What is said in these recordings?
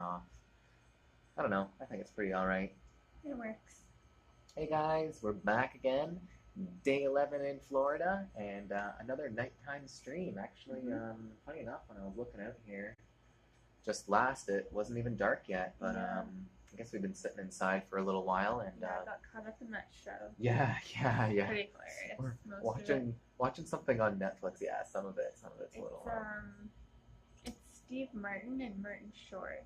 off. I don't know. I think it's pretty all right. It works. Hey guys, we're back again. Day 11 in Florida, and another nighttime stream. Actually, funny enough, when I was looking out here, just last it wasn't even dark yet, but Yeah. I guess we've been sitting inside for a little while, and Yeah, I got caught up in that show. yeah, Pretty hilarious. We're Most of it. watching something on Netflix. Yeah, some of it's a little. It's Steve Martin and Martin Short.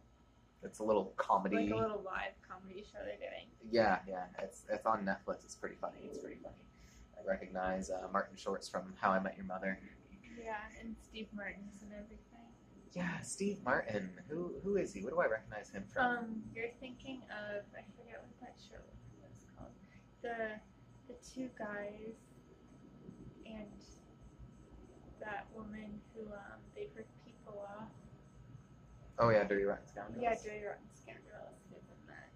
It's a little comedy. Like a little live comedy show they're doing. Yeah. It's on Netflix. It's pretty funny. I recognize Martin Short's from How I Met Your Mother. Yeah, and Steve Martin's and everything. Yeah, Steve Martin. Who is he? What do I recognize him from? You're thinking of, I forget what that show was called. The two guys and that woman who they rip people off. Oh yeah, Dirty Rotten Scoundrels. Yeah, Dirty Rotten Scoundrels. He was in that.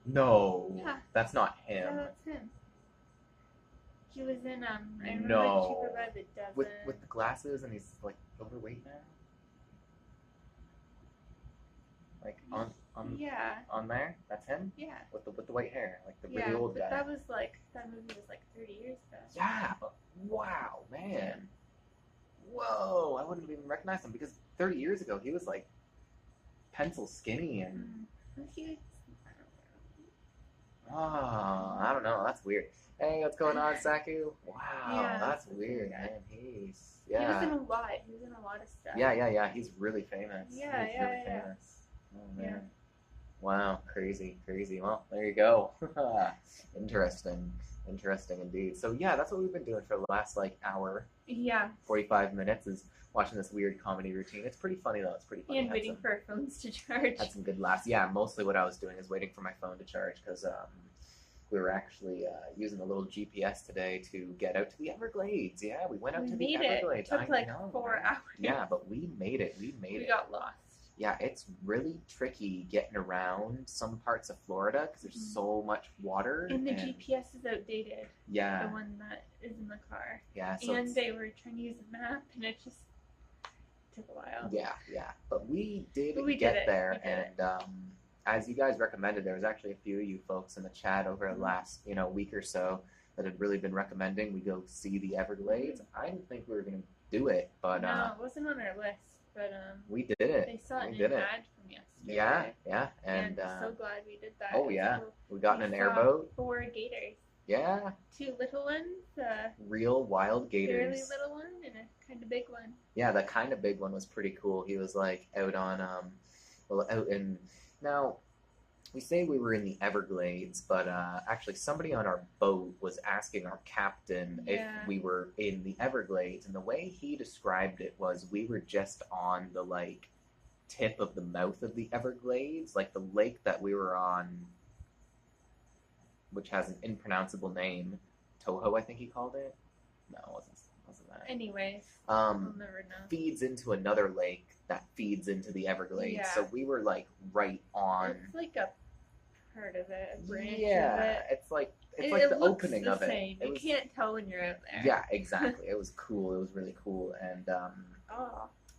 No. Yeah. That's not him. Yeah, that's him. He was in I remember No. Cheaper by the Dozen. With the glasses and he's like overweight now. Like on Yeah. on there. That's him. Yeah. With the white hair, like the Yeah, really old but guy. that movie was like 30 years ago. Yeah, but wow, man. Whoa, I wouldn't have even recognized him because 30 years ago he was like pencil skinny and He I don't know. That's weird. Hey, what's going on, Saku? Wow, Yeah, that's that's weird, weird. man. He was in a lot. He was in a lot of stuff. Yeah. He's really famous. Yeah, He's yeah, really yeah. famous. Oh man. Yeah. Wow, crazy. Well, there you go. Interesting indeed. So yeah, that's what we've been doing for the last like hour, Yeah. 45 minutes is watching this weird comedy routine. It's pretty funny though. It's pretty funny. And waiting for our phones to charge. Had some good laughs. Yeah, mostly what I was doing is waiting for my phone to charge because we were actually using a little GPS today to get out to the Everglades. Yeah, we went out to the Everglades. It took like 4 hours. Yeah, but we made it. We got lost. Yeah, it's really tricky getting around some parts of Florida because there's so much water. And the GPS is outdated. Yeah. The one that is in the car. Yeah. So and they were trying to use a map, and it just took a while. Yeah. But we did get there, and as you guys recommended, there was actually a few of you folks in the chat over the last week or so that had really been recommending we go see the Everglades. I didn't think we were going to do it, but no, it wasn't on our list. But we did it. They saw it in an ad from yesterday. Yeah, and I'm so glad we did that. Oh yeah, cool. we got in an airboat. 4 gators. Yeah. 2 little ones. Real wild gators. Really little one and a kind of big one. Yeah, the kind of big one was pretty cool. He was like out on out in now. We say we were in the Everglades, but actually somebody on our boat was asking our captain if we were in the Everglades, and the way he described it was we were just on the like tip of the mouth of the Everglades, like the lake that we were on, which has an impronounceable name, Toho, I think he called it. No, it wasn't that. Anyways, we'll never know. Feeds into another lake that feeds into the Everglades. Yeah. So we were like right on. It's like a part of it, a branch of it. It's like the opening of it. You can't tell when you're out there. Yeah, exactly. It was cool. It was really cool, and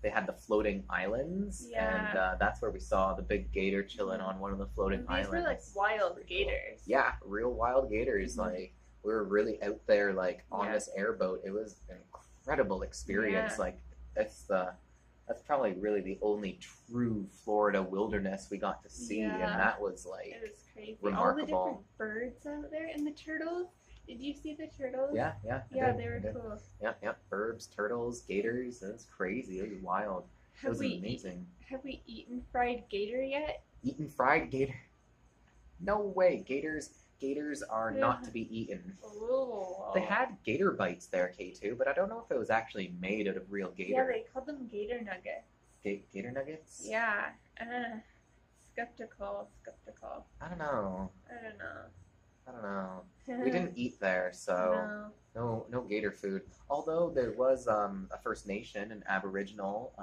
they had the floating islands, and that's where we saw the big gator chilling on one of the floating islands. These were like wild gators. Cool. Yeah, real wild gators. Like we were really out there, like on this airboat. It was an incredible experience. Yeah. Like that's probably really the only true Florida wilderness we got to see, and that was like it was crazy. Remarkable. All the different birds out there and the turtles. Did you see the turtles? Yeah. They were cool. Yep. Birds, turtles, gators. It was crazy. It was wild. It was amazing. Have we eaten fried gator yet? Eaten fried gator? No way. Gators are not to be eaten. Oh. They had gator bites there, K2, but I don't know if it was actually made out of real gator. Yeah, they called them gator nuggets. Gator nuggets? Yeah. Skeptical. I don't know. know. We didn't eat there, so no gator food. Although there was a First Nation, an Aboriginal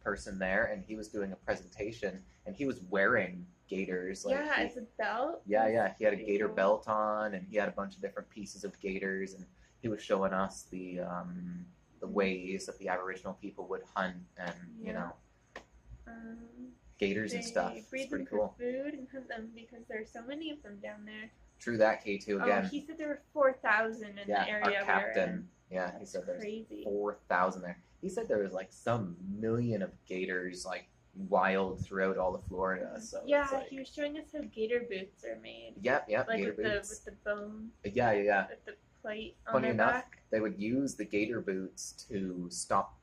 person there, and he was doing a presentation, and he was wearing gators. Like as a belt. Yeah. He had a gator belt on, and he had a bunch of different pieces of gators, and he was showing us the ways that the Aboriginal people would hunt, and gators and stuff. They It's breed pretty them cool. for food and hunt them because there's so many of them down there. True that, K2 again. Oh, he said there were 4,000 in the area our captain. Yeah, he said there's crazy. 4,000 there. He said there was like some million of gators like wild throughout all of Florida. So yeah, it's like, he was showing us how gator boots are made. Yep, Like gator with boots. with the bone. Yeah. With the plate on Funny their enough, back. they would use the gator boots to stop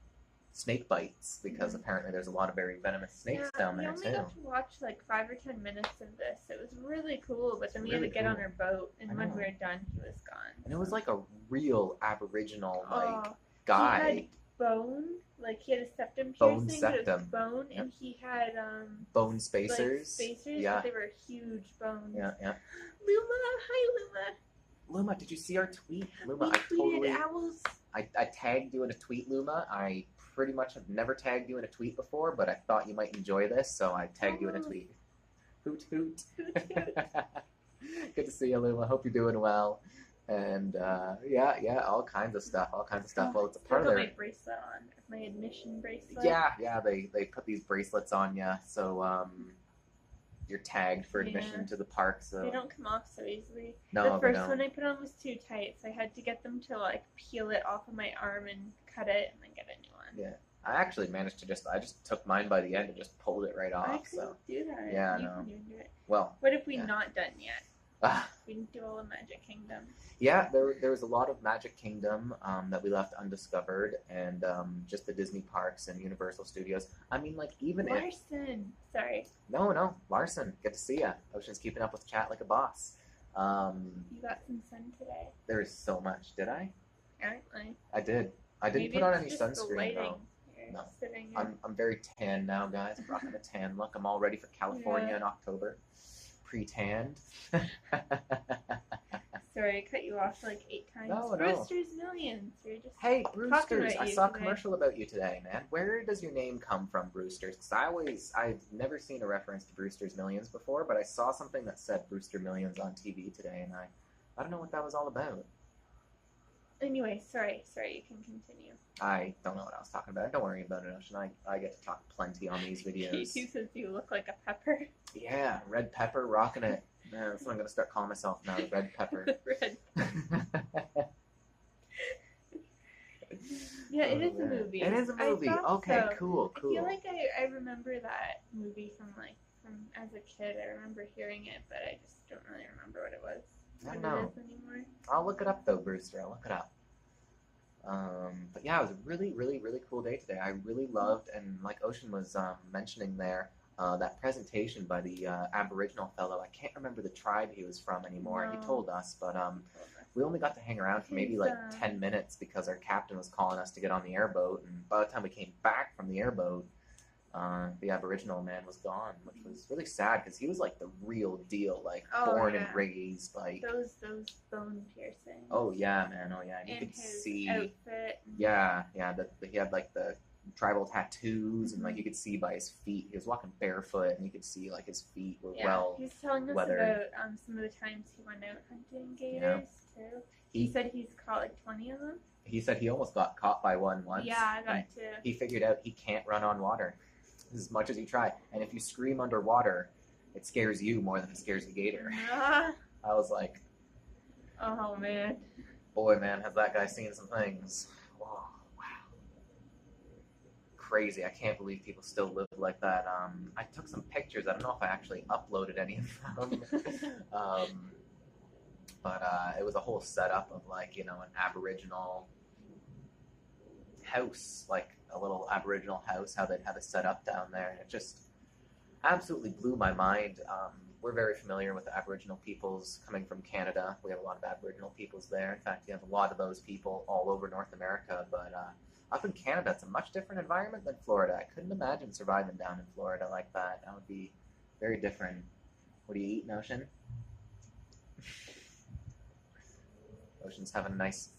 snake bites because apparently there's a lot of very venomous snakes down there too. We only got to watch like 5 or 10 minutes of this. It was really cool, but then we had to get on our boat, and when we were done, he was gone. And it was like a real Aboriginal He guy. had bone, like he had a septum Bone piercing, but it was septum. bone, and he had bone spacers. Like spacers, yeah. but they were huge bones. Yeah. Luma, hi Luma. Luma, did you see our tweet? Luma, We I tweeted totally. owls. I tagged you in a tweet, Luma. I pretty much have never tagged you in a tweet before, but I thought you might enjoy this, so I tagged you in a tweet. Hoot hoot. Hoot hoot. Good to see you, Luma. Hope you're doing well. And all kinds of stuff. Well, it's a part of their. I got my bracelet on, my admission bracelet. Yeah. They put these bracelets on you, so you're tagged for admission to the park. So they don't come off so easily. No, the first one I put on was too tight, so I had to get them to like peel it off of my arm and cut it, and then get a new one. Yeah, I actually managed to I just took mine by the end and just pulled it right off. I couldn't do that. Yeah, you no. can do it. Well, what have we not done yet? We didn't do all of Magic Kingdom. Yeah, there was a lot of Magic Kingdom that we left undiscovered, and just the Disney parks and Universal Studios. I mean, like even Larson. Sorry. No, Larson. Good to see ya. Ocean's keeping up with chat like a boss. You got some sun today. There is so much. Did I? Apparently. I did. I didn't put on any sunscreen though. No. I'm very tan now, guys. I'm rocking a tan look. I'm all ready for California in October. Pre-tanned. Sorry, I cut you off like 8 times. No. Brewster's Millions. You're just hey, Brewster's. I saw a commercial about you today, man. Where does your name come from, Brewster's? Because I've never seen a reference to Brewster's Millions before, but I saw something that said Brewster Millions on TV today, and I don't know what that was all about. Anyway, sorry, you can continue. I don't know what I was talking about. Don't worry about it, Ocean. I get to talk plenty on these videos. K2 says you look like a pepper. Yeah, red pepper, rocking it. That's what I'm going to start calling myself now, red pepper. Red pepper. Yeah, it is a movie. It is a movie. Okay, so. Cool. I feel like I remember that movie from as a kid. I remember hearing it, but I just don't really remember what it was. I don't know. Anymore. I'll look it up though, Brewster. I'll look it up. But yeah, it was a really, really, really cool day today. I really loved, and like Ocean was mentioning there, that presentation by the Aboriginal fellow. I can't remember the tribe he was from anymore. No. He told us, but we only got to hang around for maybe like 10 minutes because our captain was calling us to get on the airboat, and by the time we came back from the airboat, the Aboriginal man was gone, which was really sad because he was like the real deal, like born and raised, like those bone piercings. Oh yeah, man. Oh yeah, and you could his see outfit. Yeah. That he had like the tribal tattoos, and like you could see by his feet, he was walking barefoot, and you could see like his feet were well. He was telling us weathered. about some of the times he went out hunting gators too. He said he's caught like 20 of them. He said he almost got caught by one once. Yeah, I got too. He figured out he can't run on water as much as you try, and if you scream underwater, it scares you more than it scares the gator. I was like, oh man. Boy, man, has that guy seen some things. Whoa, wow. Crazy. I can't believe people still live like that. I took some pictures. I don't know if I actually uploaded any of them. But it was a whole setup of like, an Aboriginal house, like a little Aboriginal house, how they'd have it set up down there. And it just absolutely blew my mind. We're very familiar with the Aboriginal peoples coming from Canada. We have a lot of Aboriginal peoples there. In fact, we have a lot of those people all over North America. But up in Canada, it's a much different environment than Florida. I couldn't imagine surviving down in Florida like that. That would be very different. What are you eating, Ocean? Ocean's having a nice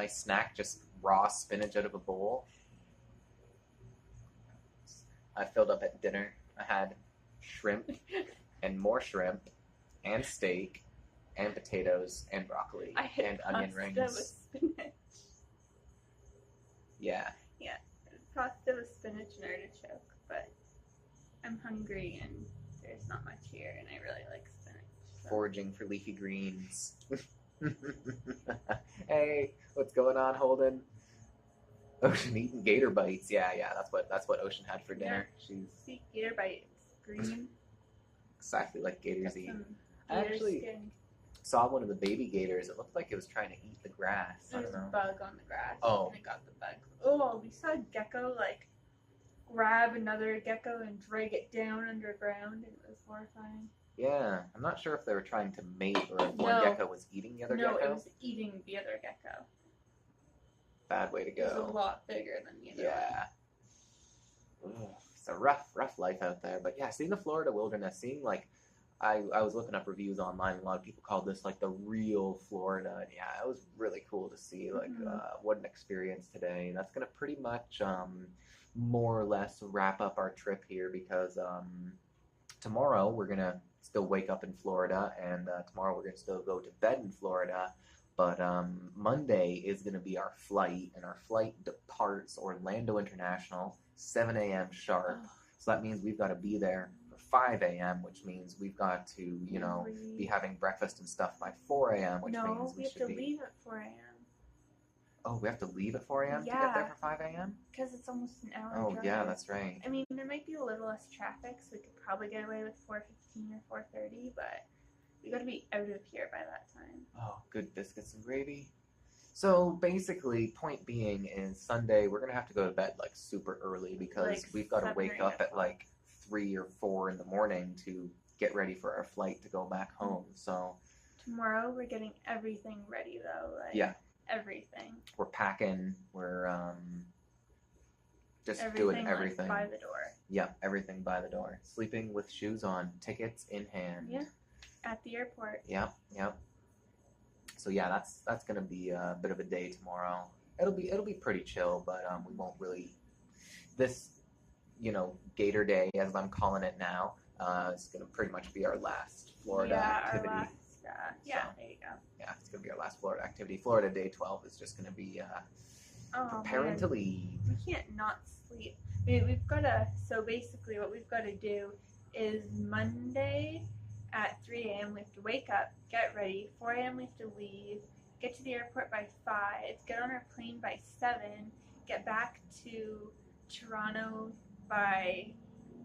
snack, just raw spinach out of a bowl. I filled up at dinner. I had shrimp and more shrimp and steak and potatoes and broccoli and onion rings. With spinach. Yeah. Yeah, pasta with spinach and artichoke, but I'm hungry and there's not much here, and I really like spinach. So. Foraging for leafy greens. Hey, what's going on, Holden? Ocean eating gator bites. Yeah, that's what Ocean had for dinner. She's See, gator bites, green. exactly like gators eat. I Gator actually skin. saw one of the baby gators. It looked like it was trying to eat the grass. I There's don't a know. bug on the grass. Oh. And it got the bug. Oh, we saw a gecko like grab another gecko and drag it down underground, and it was horrifying. Yeah, I'm not sure if they were trying to mate or if one No. gecko was eating the other No, gecko. it was eating the other gecko. Bad way to It was a go. lot bigger than the other Yeah. Ugh, it's a rough life out there. But yeah, seeing the Florida wilderness, seeing like I was looking up reviews online. A lot of people called this like the real Florida, and yeah, it was really cool to see. Like, what an experience today. And that's gonna pretty much more or less wrap up our trip here because tomorrow we're gonna still wake up in Florida, and tomorrow we're gonna still go to bed in Florida. But Monday is gonna be our flight, and our flight departs Orlando International 7 a.m. sharp. Oh. So that means we've got to be there for 5 a.m., which means we've got to, be having breakfast and stuff by 4 a.m., which means we have to leave at 4 a.m. Oh, we have to leave at 4 a.m. to get there for 5 a.m.? Because it's almost an hour Oh, drive. yeah, that's right. I mean, there might be a little less traffic, so we could probably get away with 4:15 or 4:30, but we got to be out of here by that time. Oh, good biscuits and gravy. So basically, point being is Sunday we're gonna have to go to bed like super early because Like we've got to 7 wake or up 8 at like 3 or 4 in the morning to get ready for our flight to go back home. So Tomorrow we're getting everything ready though. Like, yeah, everything. we're packing. We're just Everything, doing everything. Like, by the door. Yeah, everything by the door. Sleeping with shoes on, tickets in hand. Yeah, at the airport. Yep. So yeah, that's gonna be a bit of a day tomorrow. It'll be pretty chill, but we won't really. This, Gator Day, as I'm calling it now, is gonna pretty much be our last Florida activity. Our last, So, there you go. Yeah, it's gonna be our last Florida activity. Florida Day 12 is just gonna be preparing to leave. We can't not sleep. We've got to. So basically, what we've got to do is Monday at 3 a.m. we have to wake up, get ready. 4 a.m. we have to leave, get to the airport by 5, get on our plane by 7, get back to Toronto by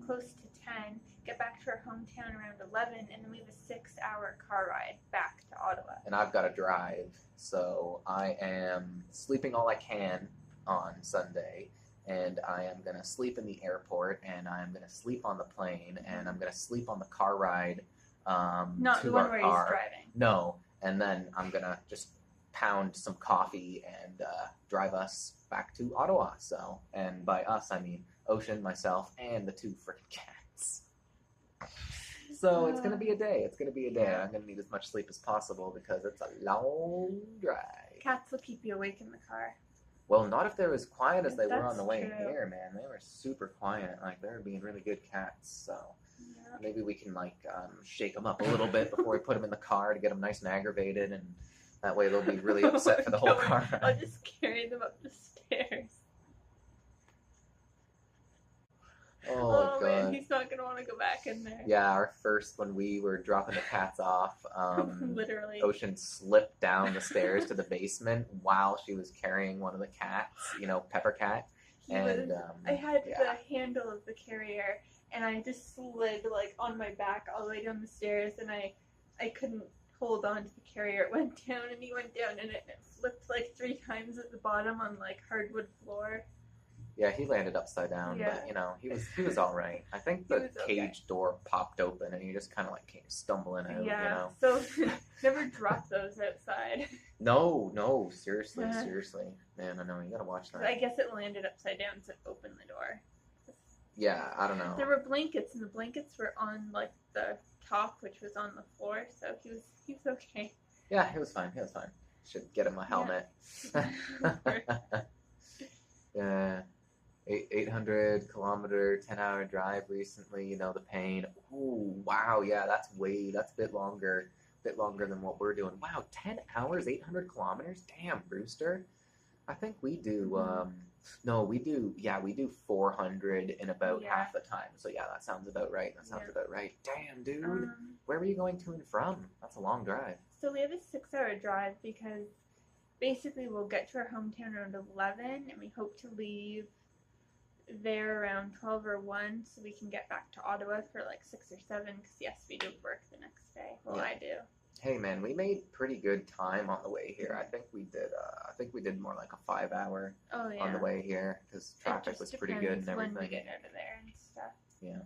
close to 10, get back to our hometown around 11, and then we have a 6-hour car ride back to Ottawa. And I've got to drive, so I am sleeping all I can on Sunday, and I am going to sleep in the airport, and I'm going to sleep on the plane, and I'm going to sleep on the car ride Not to the one our where car. he's driving. No, and then I'm going to just pound some coffee and drive us back to Ottawa. So, and by us, I mean Ocean, myself, and the 2 freaking cats. So it's going to be a day. Yeah. I'm going to need as much sleep as possible because it's a long drive. Cats will keep you awake in the car. Well, not if they're as quiet as they were That's on the way true. here, man. They were super quiet. Like, they were being really good cats. So Yeah. maybe we can, shake them up a little bit before we put them in the car to get them nice and aggravated. And that way they'll be really upset for the whole car ride. I'll just carry them up the stairs. Oh, man, God. he's not gonna want to go back in there. Yeah, our first, when we were dropping the cats off, Literally. Ocean slipped down the stairs to the basement while she was carrying one of the cats, Pepper Cat. And I had yeah. the handle of the carrier, and I just slid on my back all the way down the stairs, and I couldn't hold on to the carrier. It went down, and he went down, and it flipped 3 times at the bottom on hardwood floor. Yeah, he landed upside down, Yeah. but he was all right. I think the He was okay. cage door popped open, and he just kind of came stumbling out. Yeah. So never drop those outside. No, seriously, Yeah. man. I know you gotta watch that. I guess it landed upside down, so it opened the door. Yeah, I don't know. There were blankets, and the blankets were on the top, which was on the floor. So he was okay. Yeah, he was fine. Should get him a helmet. Yeah. 800 kilometer, 10-hour drive recently, the pain. Ooh, wow, yeah, that's a bit longer than what we're doing. Wow, 10 hours, 800 kilometers? Damn, Brewster. I think we do. No, we do. Yeah, we do 400 in about Yeah. half the time. So yeah, that sounds about right. That sounds Yeah. about right. Damn, dude. Where were you going to and from? That's a long drive. So we have a 6-hour drive because basically we'll get to our hometown around 11 and we hope to leave there around 12 or 1 so we can get back to Ottawa for like 6 or 7 because yes, we do work the next day. Well, Yeah. I do. Hey man, we made pretty good time on the way here. I think we did. I think we did more like a 5 hour Oh yeah. on the way here because It traffic just was pretty good and depends when we everything. get out of there and stuff. Yeah.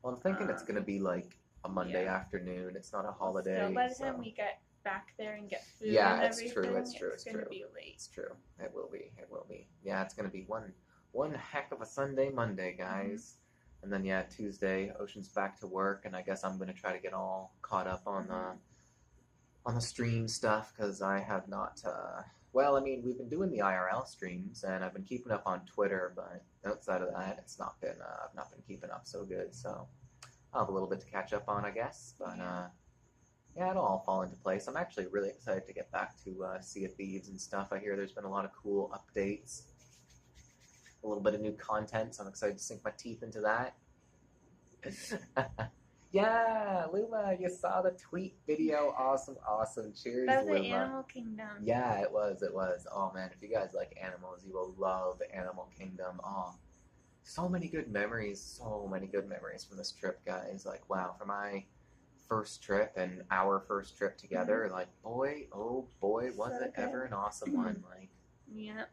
Well, I'm thinking it's gonna be like a Monday afternoon. It's not a holiday. Still, by the time so- we get back there and get food Yeah, and it's everything, true, it's true, it's it's gonna true. be late. It's true. It will be. It will be. Yeah, it's gonna be one heck of a Sunday, Monday, guys. And then yeah, Tuesday, Ocean's back to work, and I guess I'm gonna try to get all caught up on the stream stuff because I have not. Well, I mean, we've been doing the IRL streams, and I've been keeping up on Twitter, but outside of that, it's not been. I've not been keeping up so good. So I'll have a little bit to catch up on, I guess. But yeah, it'll all fall into place. I'm actually really excited to get back to Sea of Thieves and stuff. I hear there's been a lot of cool updates, a little bit of new content, so I'm excited to sink my teeth into that. Yeah, Luma, you saw the tweet video. Awesome, awesome. Cheers, That was Luma. at Animal Kingdom. Yeah, it was. It was. Oh man, if you guys like animals, you will love Animal Kingdom. Oh, so many good memories. So many good memories from this trip, guys. Like, wow, for my first trip and our first trip together, like, boy, oh boy, was So it ever an awesome one. Like, Yeah.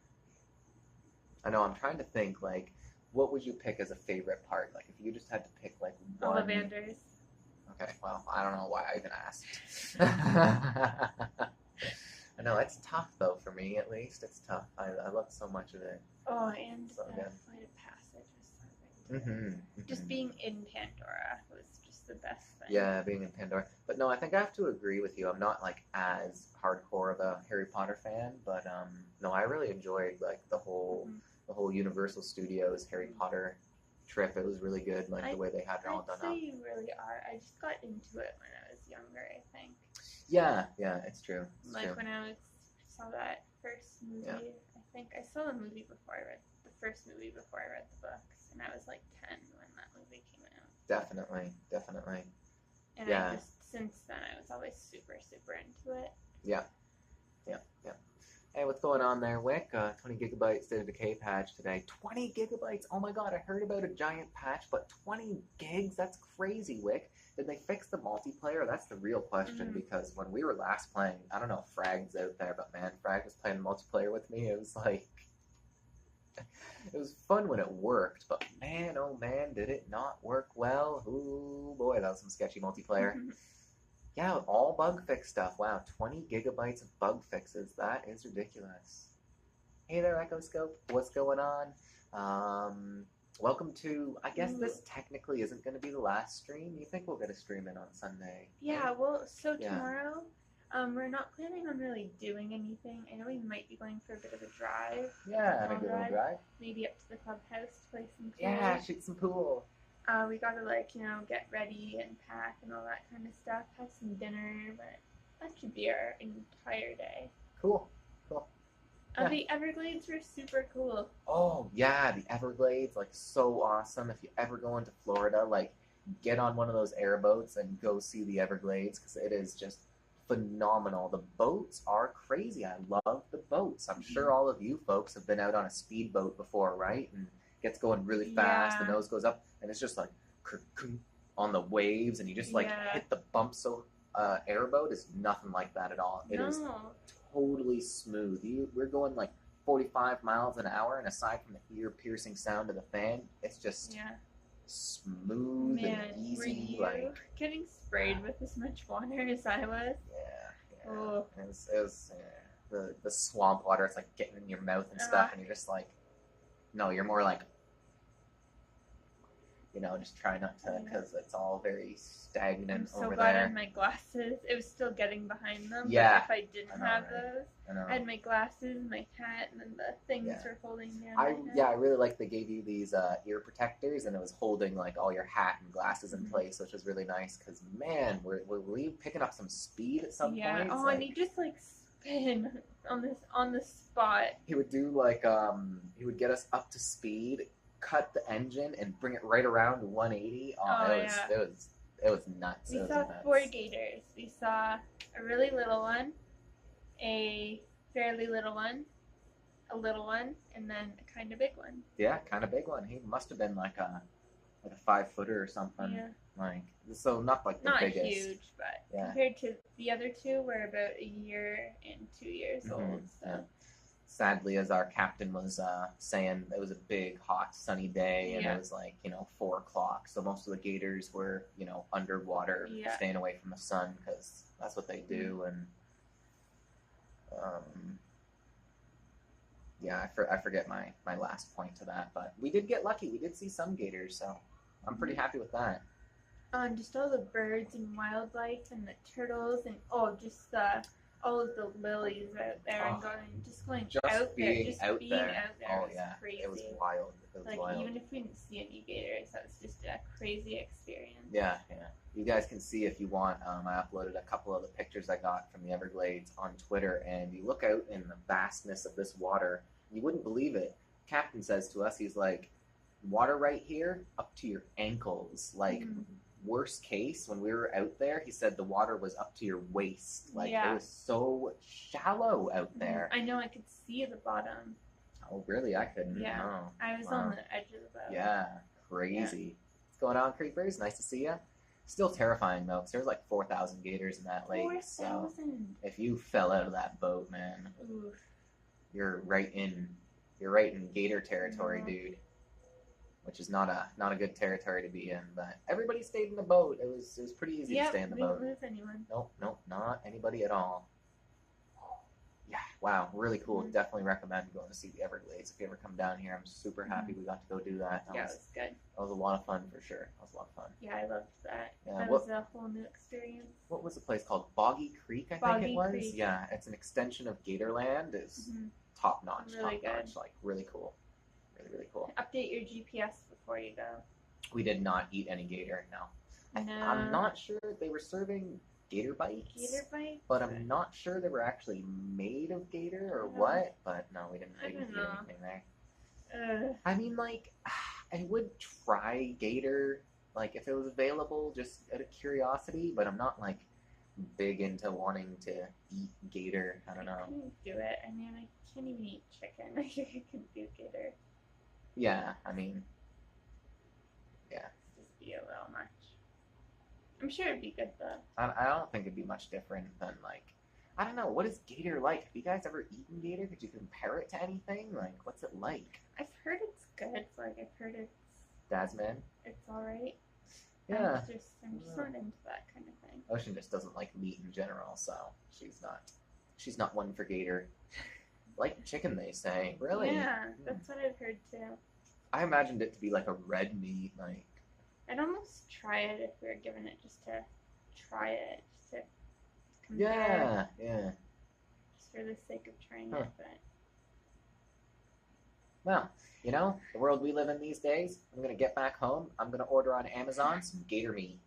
I know. I'm trying to think. Like, what would you pick as a favorite part? Like, if you just had to pick like one. Ollivanders. Okay, well, I don't know why I even asked. I know, it's tough, though, for me, at least. It's tough. I love so much of it. Oh, and So the good. Flight of Passage was so good. Just being in Pandora was just the best thing. Yeah, being in Pandora. But no, I think I have to agree with you. I'm not, like, as hardcore of a Harry Potter fan, but, no, I really enjoyed, like, the whole Universal Studios Harry Potter trip. It was really good, like, the way they had it all done I'd up. say you really are. I just got into it when I was younger, I think. Yeah, it's true. It's Like true. when I saw that first movie, I think I saw the movie before I read the first movie before I read the books, and I was like 10 when that movie came out. Definitely. And Yeah. I just since then I was always super into it. Yeah. Hey, what's going on there, Wick? 20 gigabyte state of decay patch today. 20 gigabytes? Oh my god, I heard about a giant patch, but 20 gigs? That's crazy, Wick. Did they fix the multiplayer? That's the real question, because when we were last playing, I don't know if Frag's out there, but man, Frag was playing multiplayer with me. It was like, it was fun when it worked, but man, oh man, did it not work well? Ooh, boy, that was some sketchy multiplayer. Yeah, all bug fix stuff. Wow, 20 gigabytes of bug fixes. That is ridiculous. Hey there, Echoscope. What's going on? Welcome to, I guess this technically isn't going to be the last stream. You think we'll get a stream in on Sunday? Yeah, well, so Yeah. tomorrow, we're not planning on really doing anything. I know we might be going for a bit of a drive. Yeah, and a good old drive. Maybe up to the clubhouse to play some pool. Yeah, shoot some pool. We gotta get ready and pack and all that kind of stuff. Have some dinner, but that should be our entire day. Cool. Yeah. The Everglades were super cool. Oh, yeah, the Everglades, like, so awesome. If you ever go into Florida, like, get on one of those airboats and go see the Everglades, because it is just phenomenal. The boats are crazy. I love the boats. I'm sure all of you folks have been out on a speedboat before, right? And it gets going really fast, the nose goes up, and it's just like on the waves, and you just like hit the bump. So airboat is nothing like that at all. It is totally smooth. We're going like 45 miles an hour, and aside from the ear-piercing sound of the fan, it's just smooth and easy. Were you getting sprayed with as much water as I was? Yeah. Oh. It was the swamp water. It's like getting in your mouth and stuff, and you're just like, no, you're more like, just try not to, because it's all very stagnant I'm so over glad I there. had my glasses. It was still getting behind them. Yeah, But if I didn't have those, I had my glasses, my hat, and then the things were holding down my head. I really like they gave you these ear protectors, and it was holding like all your hat and glasses in place, which was really nice. Because man, were we picking up some speed at some point? Oh, and you just like in on the spot. He would do like he would get us up to speed, cut the engine, and bring it right around to 180. Oh, It was nuts. We It was saw nuts. 4 gators. We saw a really little one, a fairly little one, a little one, and then a kind of big one. Yeah, kind of big one. He must have been like a 5-footer or something. Yeah. Like, so not like the Not biggest. huge, but Yeah. compared to the other two, we're about a year and 2 years old. So. Yeah. Sadly, as our captain was saying, it was a big, hot, sunny day, and it was like 4 o'clock. So most of the gators were underwater, staying away from the sun because that's what they do. And I forget my last point to that, but we did get lucky. We did see some gators, so I'm pretty happy with that. And just all the birds and wildlife and the turtles and just all of the lilies out there and going out there. Just being out there was crazy. It was wild. Wild. Even if we didn't see any gators, that was just a crazy experience. Yeah. You guys can see if you want. I uploaded a couple of the pictures I got from the Everglades on Twitter, and you look out in the vastness of this water. You wouldn't believe it. Captain says to us, he's like, water right here up to your ankles. Like, worst case, when we were out there, he said the water was up to your waist. Like, it was so shallow out there. I know, I could see the bottom. Oh, really? I couldn't. Yeah. No. I was on the edge of the boat. Yeah, crazy. What's going on, Creepers? Nice to see you. Still terrifying, though, because there's like 4,000 gators in that lake. 4,000. So if you fell out of that boat, man, you're right in gator territory, dude. Which is not a good territory to be in, but everybody stayed in the boat. It was pretty easy to stay in the boat. Didn't lose anyone. Nope, not anybody at all. Yeah, wow, really cool. Definitely recommend going to see the Everglades if you ever come down here. I'm super happy we got to go do that. It was good. That was a lot of fun for sure. That was a lot of fun. Yeah, I loved that. Yeah, that was a whole new experience. What was the place called? Boggy Creek, I think it was. Creek. Yeah, it's an extension of Gatorland. It's top notch, really top notch, like really cool. Really cool. Update your GPS before you go. We did not eat any gator, no. I'm not sure they were serving gator bites. Gator bites? But I'm not sure they were actually made of gator or what. But no, we didn't eat anything there. I mean, like, I would try gator, like, if it was available, just out of curiosity. But I'm not, like, big into wanting to eat gator. I don't know. I couldn't do it. I mean, I can't even eat chicken. I couldn't do gator. Yeah, I mean, yeah. Just be a little much. I'm sure it'd be good though. I don't think it'd be much different than like, I don't know, what is gator like? Have you guys ever eaten gator? Could you compare it to anything? Like, what's it like? I've heard it's good. Like, I've heard it's... Dasman? It's alright. Yeah. I'm just not into that kind of thing. Ocean just doesn't like meat in general, so she's not one for gator. Like chicken, they say. Really? Yeah, that's what I've heard too. I imagined it to be like a red meat, like. I'd almost try it if we were given it just to try it, just to compare. Yeah. Just for the sake of trying it, but. Well, the world we live in these days, I'm going to get back home. I'm going to order on Amazon some gator meat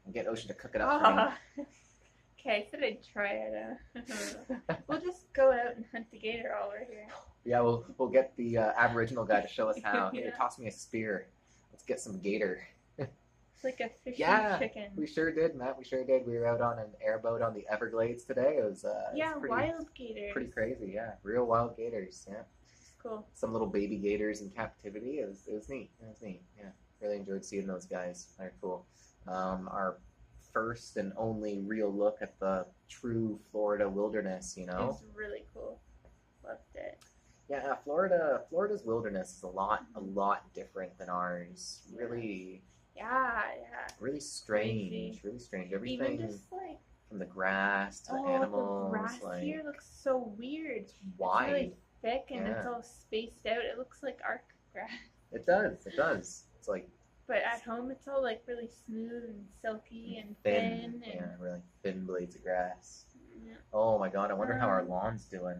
and get Ocean to cook it up for me. Okay, I said I'd try it. We'll just go out and hunt the gator while we're here. Yeah, we'll get the Aboriginal guy to show us how. Here, toss me a spear. Let's get some gator. It's like a fish chicken. We sure did, Matt. We sure did. We were out on an airboat on the Everglades today. It was wild gators. Pretty crazy. Yeah, real wild gators. Yeah. Cool. Some little baby gators in captivity. It was neat. Yeah, really enjoyed seeing those guys. They're cool. Our first and only real look at the true Florida wilderness. It was really cool. Loved it. Yeah, Florida's wilderness is a lot different than ours. Really. Yeah. Really strange. Crazy. Really strange. Everything. Even just like from the grass to the animals. The grass here looks so weird. It's wide. It's really thick and it's all spaced out. It looks like arc grass. It does. It's like. But at home, it's all like really smooth and silky and thin. Yeah, really thin blades of grass. Yeah. Oh my God! I wonder how our lawn's doing.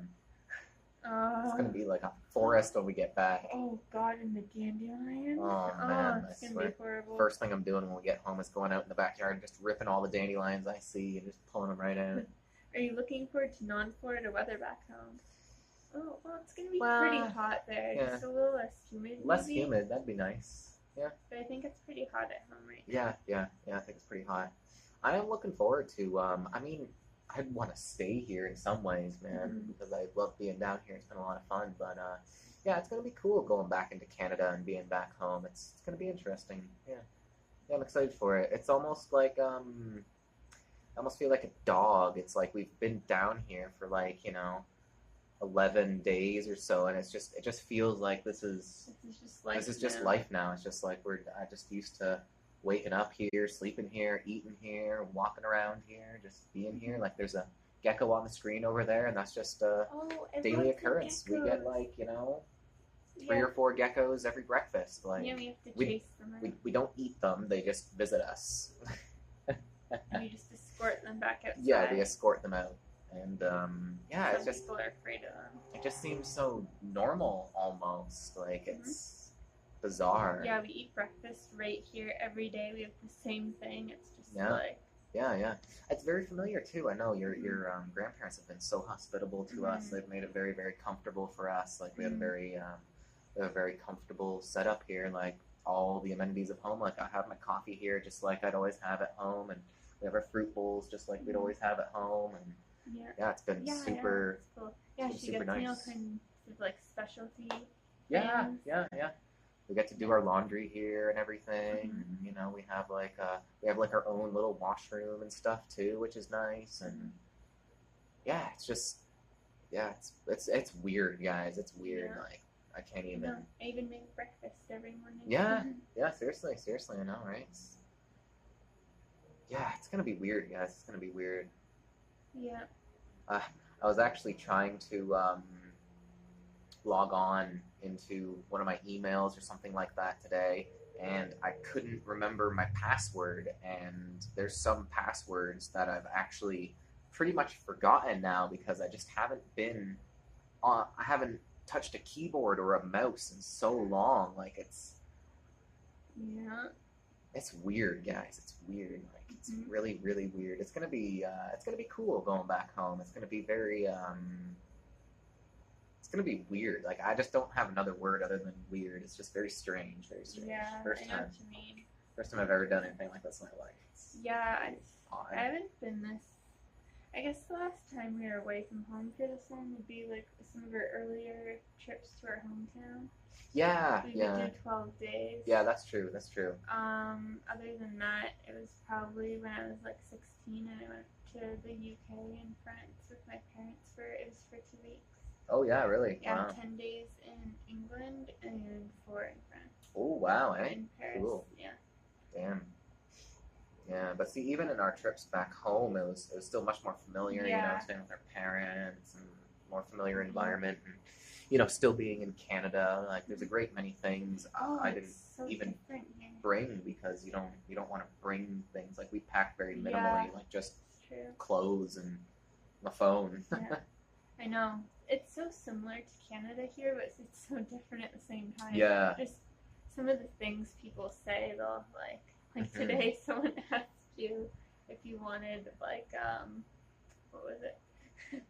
It's gonna be like a forest when we get back. Oh God, and the dandelions. Oh man, it's gonna be horrible. First thing I'm doing when we get home is going out in the backyard and just ripping all the dandelions I see and just pulling them right out. Are you looking forward to non-Florida weather back home? Oh, well, it's gonna be Well, pretty hot there. yeah. Just a little less humid, Less maybe. humid, that'd be nice. Yeah. But I think it's pretty hot at home right now. Yeah. I think it's pretty hot. I am looking forward to. I mean, I'd want to stay here in some ways, man, because I love being down here. It's been a lot of fun, but yeah, it's gonna be cool going back into Canada and being back home. It's gonna be interesting. Yeah, I'm excited for it. It's almost like I almost feel like a dog. It's like we've been down here for like 11 days or so, and it just feels like this is just life now. It's just like I just used to waking up here, sleeping here, eating here, walking around here, just being here. Like there's a gecko on the screen over there, and that's just a daily occurrence. We get like 3 or 4 geckos every breakfast. Like we have to chase them out. we don't eat them; they just visit us. And you just escort them back outside. Yeah, we escort them out, and yeah, Some people are afraid of them. it just seems so normal almost. Like it's bizarre. Yeah, we eat breakfast right here every day. We have the same thing. It's just like Yeah. It's very familiar too. I know your grandparents have been so hospitable to us. They've made it very, very comfortable for us. Like we have a very comfortable setup here. Like all the amenities of home. Like I have my coffee here, just like I'd always have at home, and we have our fruit bowls, just like we'd always have at home. And it's been super. Yeah, cool. Yeah, she super gets nice. Kind of like specialty. Yeah. things. We get to do our laundry here and everything. And, we have like our own little washroom and stuff too, which is nice. And it's just it's weird, guys. It's weird. Yeah. Like I can't even. I even make breakfast every morning. Yeah. Seriously, I know, right? It's gonna be weird, guys. It's gonna be weird. Yeah. I was actually trying to log on into one of my emails or something like that today, and I couldn't remember my password. And there's some passwords that I've actually pretty much forgotten now because I just haven't been I haven't touched a keyboard or a mouse in so long. Like it's weird, guys. It's weird. Like it's really, really weird. It's gonna be cool going back home. It's gonna be very it's gonna be weird. Like I just don't have another word other than weird. It's just very strange, very strange. Yeah, First I know time. what you mean. First time I've ever done anything like this in my life. It's odd. I haven't been this. I guess the last time we were away from home for this long would be like some of our earlier trips to our hometown. Yeah. We would do 12 days. Yeah, that's true. Other than that, it was probably when I was like 16 and I went to the UK and France with my parents for 2 weeks. Oh yeah, really? Yeah, Wow. 10 days in England and 4 in France. Oh wow, eh? In Paris. Cool. Yeah. Damn. Yeah, but see, even in our trips back home, it was still much more familiar. Staying with our parents and more familiar environment, and still being in Canada. Like, there's a great many things I didn't even bring because you don't want to bring things. Like we packed very minimally, like just clothes and my phone. Yeah. I know. It's so similar to Canada here, but it's so different at the same time. Yeah. Just some of the things people say, they'll like today someone asked you if you wanted like what was it?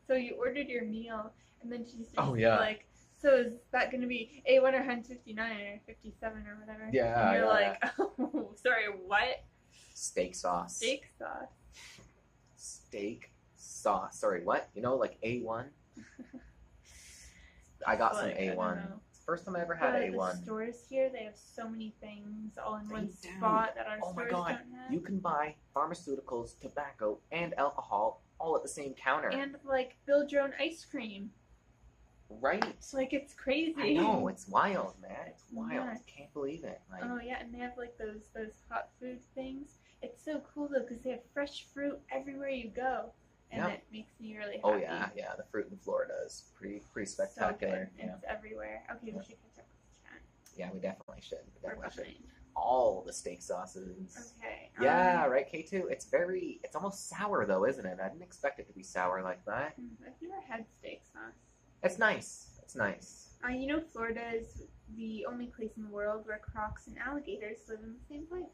So you ordered your meal and then she's just like, so is that gonna be A1 or 159 or 57 or whatever? Yeah. And you're like, oh, sorry, what? Steak sauce. Steak sauce. Steak sauce. Sorry, what? Like A1? I got some A1. First time I ever had A1. The stores here, they have so many things all in one spot that our stores don't have. You can buy pharmaceuticals, tobacco, and alcohol all at the same counter. And like build your own ice cream. Right. Like it's crazy. I know, it's wild, man. It's wild. Yeah. I can't believe it. Like, oh yeah, and they have like those hot food things. It's so cool though because they have fresh fruit everywhere you go. And it makes me really happy. Oh yeah. The fruit in Florida is pretty spectacular. So good. It's everywhere. Okay, we should catch up with the chat. Yeah, we definitely should. All the steak sauces. Okay. Yeah, right, K2. It's almost sour though, isn't it? I didn't expect it to be sour like that. I've never had steak sauce. It's nice. Florida is the only place in the world where crocs and alligators live in the same place.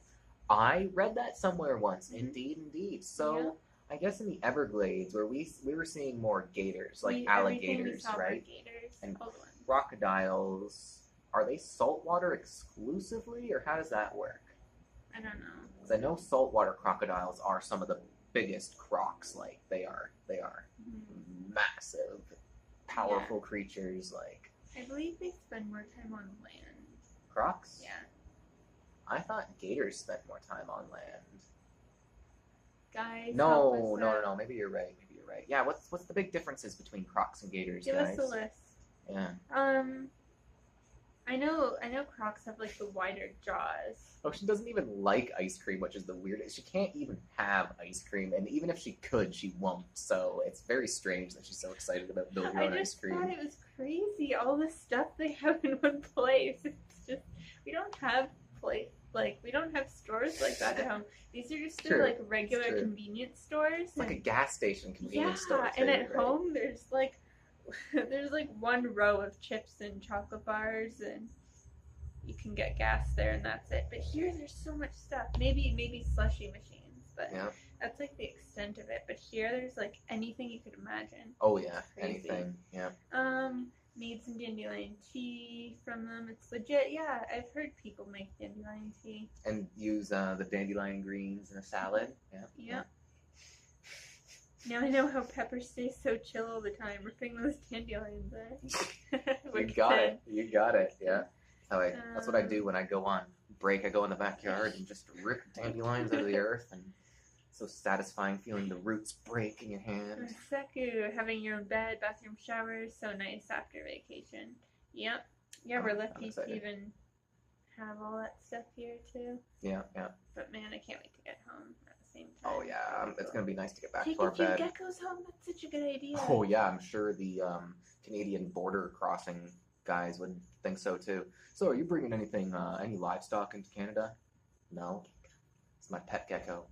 I read that somewhere once. Indeed. So I guess in the Everglades, where we were seeing more gators, like Everything we alligators, saw were right? gators, And old ones. crocodiles. Are they saltwater exclusively, or how does that work? I don't know. Because I know saltwater crocodiles are some of the biggest crocs. Like they are massive, powerful creatures. Like I believe they spend more time on land. crocs. Yeah. I thought gators spent more time on land. Guys, help No, us no, no, out. no. Maybe you're right. Maybe you're right. Yeah. What's the big differences between crocs and gators, Give guys? us a list. Yeah. I know crocs have like the wider jaws. Oh, she doesn't even like ice cream, which is the weirdest. She can't even have ice cream, and even if she could, she won't. So it's very strange that she's so excited about building her own ice cream. I just thought it was crazy, all the stuff they have in one place. It's just, we don't have we don't have stores like that at home. These are just like regular convenience stores. It's like a gas station convenience store. Yeah, and at home there's like one row of chips and chocolate bars, and you can get gas there, and that's it. But here there's so much stuff. Maybe slushy machines, but that's like the extent of it. But here there's like anything you could imagine. Oh yeah, anything. Yeah. Made some dandelion tea from them. It's legit. Yeah, I've heard people make dandelion tea. And use the dandelion greens in a salad. Yeah. Yep. Now I know how Pepper stays so chill all the time, ripping those dandelions out. You got it. You got it. Yeah. That's what I do when I go on break. I go in the backyard and just rip dandelions out of the earth, and so satisfying feeling the roots break in your hand. Seku, having your own bed, bathroom, shower, so nice after vacation. Yep. Yeah, we're lucky to even have all that stuff here too. Yeah, yeah. But man, I can't wait to get home at the same time. Oh yeah, it's gonna be nice to get back to our bed. Take a few geckos home. That's such a good idea. Oh yeah, I'm sure the Canadian border crossing guys would think so too. So, are you bringing anything, any livestock into Canada? No. It's my pet gecko.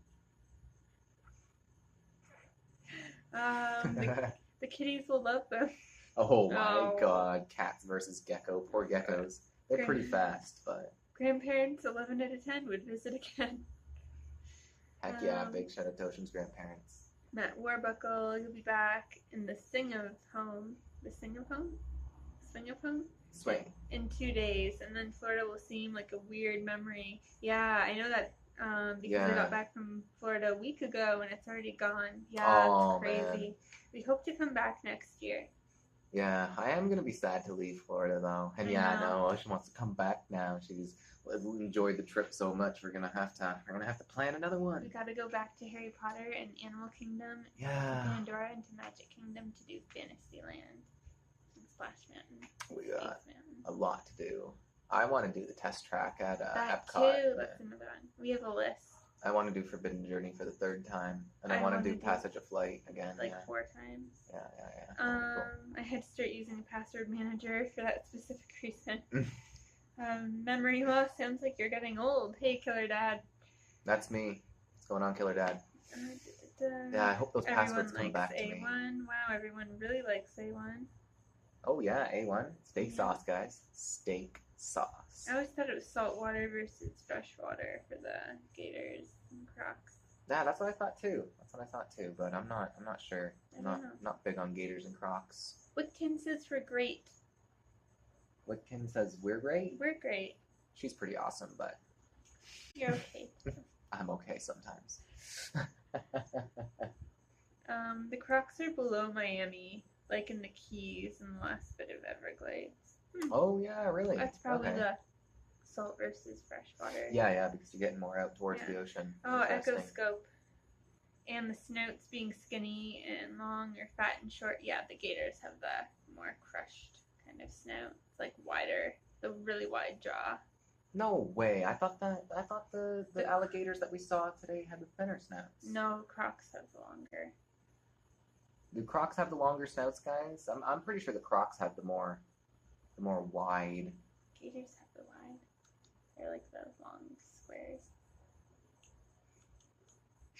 The kitties will love them. Oh my god, cats versus gecko. Poor geckos. They're pretty fast, but... Grandparents, 11 out of 10, would visit again. Heck yeah, big shout out to Ocean's grandparents. Matt Warbuckle, you'll be back in the Swing of Home. Swing. In 2 days, and then Florida will seem like a weird memory. Yeah, I know that because I got back from Florida a week ago and it's already gone. Yeah, it's crazy. Man. We hope to come back next year. Yeah, I am gonna be sad to leave Florida though. And I know Ocean wants to come back now. She's enjoyed the trip so much. We're gonna have to plan another one. We gotta go back to Harry Potter and Animal Kingdom, Pandora, and to Magic Kingdom to do Fantasyland and Splash Mountain. We got a lot to do. I want to do the test track at that Epcot. Too. That's another one. We have a list. I want to do Forbidden Journey for the 3rd time, and I want to do Passage of Flight again. Like 4 times. Yeah. Cool. I had to start using a password manager for that specific reason. Memory loss sounds like you're getting old. Hey, Killer Dad. That's me. What's going on, Killer Dad? Yeah, I hope those passwords come back to me. A1. Wow, everyone really likes A1. Oh yeah, A1. Steak sauce, guys. Steak sauce. I always thought it was saltwater versus freshwater for the gators and crocs. Yeah, that's what I thought too. But I'm not sure. I'm not big on gators and crocs. Whitkin says we're great. Whitkin says we're great? We're great. She's pretty awesome, but... You're okay. I'm okay sometimes. The crocs are below Miami, like in the Keys and the last bit of Everglades. Oh, yeah, really? That's probably the salt versus freshwater. Yeah, because you're getting more out towards the ocean. Oh, echoscope. And the snouts being skinny and long or fat and short. Yeah, the gators have the more crushed kind of snout. It's like wider, the really wide jaw. No way. I thought the alligators that we saw today had the thinner snouts. No, crocs have the longer. Do crocs have the longer snouts, guys? I'm pretty sure the crocs have the more wide. Gators have the wide. They're like those long squares.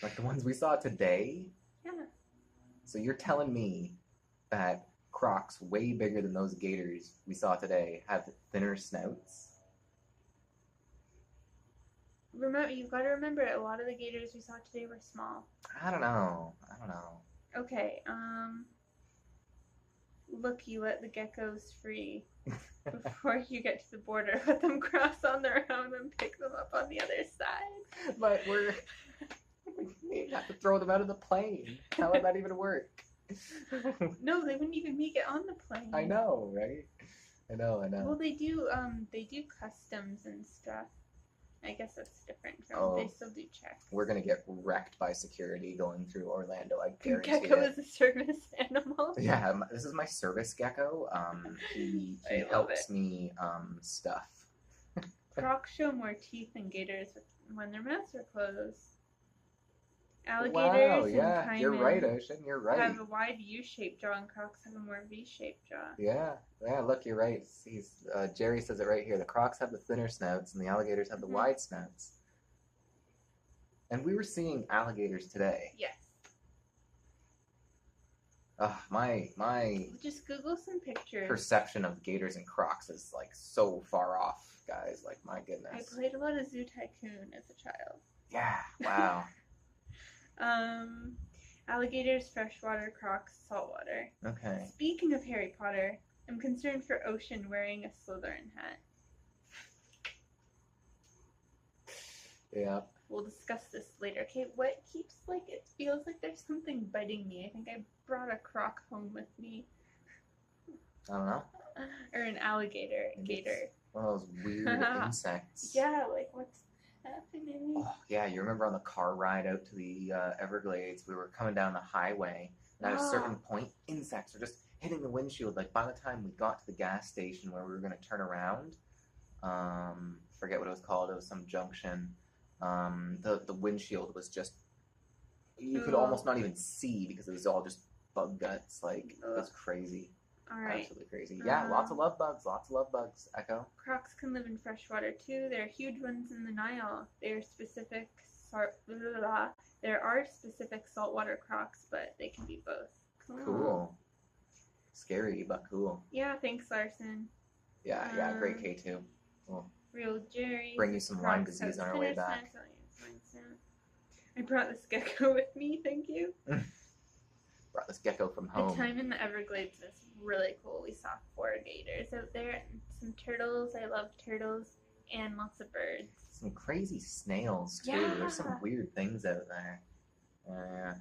Like the ones we saw today? Yeah. So you're telling me that crocs way bigger than those gators we saw today have thinner snouts? remember, you've got to remember, a lot of the gators we saw today were small. I don't know. Okay, look, you let the geckos free before you get to the border. Let them cross on their own and pick them up on the other side. But we have to throw them out of the plane. How would that even work? No, they wouldn't even make it on the plane. I know, right? I know. Well, they do customs and stuff. I guess that's different. They still do checks. We're gonna get wrecked by security going through Orlando. I guarantee Gecko it. is a service animal. Yeah, this is my service gecko. He helps me stuff. Crocs show more teeth than gators when their mouths are closed. Alligators and caimans you're right, Ocean. You're right. have a wide U-shaped jaw, and crocs have a more V-shaped jaw. Yeah. Look, you're right. Jerry says it right here. The crocs have the thinner snouts, and the alligators have the wide snouts. And we were seeing alligators today. Yes. My Just Google some pictures. perception of gators and crocs is like so far off, guys. Like, my goodness. I played a lot of Zoo Tycoon as a child. Yeah. Wow. Alligators, freshwater, crocs, saltwater. Okay. Speaking of Harry Potter, I'm concerned for Ocean wearing a Slytherin hat. Yeah. We'll discuss this later. Okay, what keeps, it feels like there's something biting me. I think I brought a croc home with me. I don't know. Or an alligator, gator. One of those weird insects. Yeah, what's happening? Oh, yeah, you remember on the car ride out to the Everglades, we were coming down the highway, and at a certain point, insects were just hitting the windshield. Like, by the time we got to the gas station where we were going to turn around, forget what it was called, it was some junction, the windshield was just, you could almost not even see because it was all just bug guts. Like, it was crazy. All right. Absolutely crazy. Yeah, lots of love bugs, Echo. Crocs can live in freshwater too. There are huge ones in the Nile. There are specific saltwater crocs, but they can be both. Cool. Scary, but cool. Yeah, thanks, Larson. Yeah, great K2. Cool. Real Jerry. Bring you some Lyme disease on our way back. I brought this gecko with me, thank you. Brought this gecko from home. The time in the Everglades was really cool. We saw 4 gators out there and some turtles. I love turtles, and lots of birds. Some crazy snails too. Yeah. There's some weird things out there.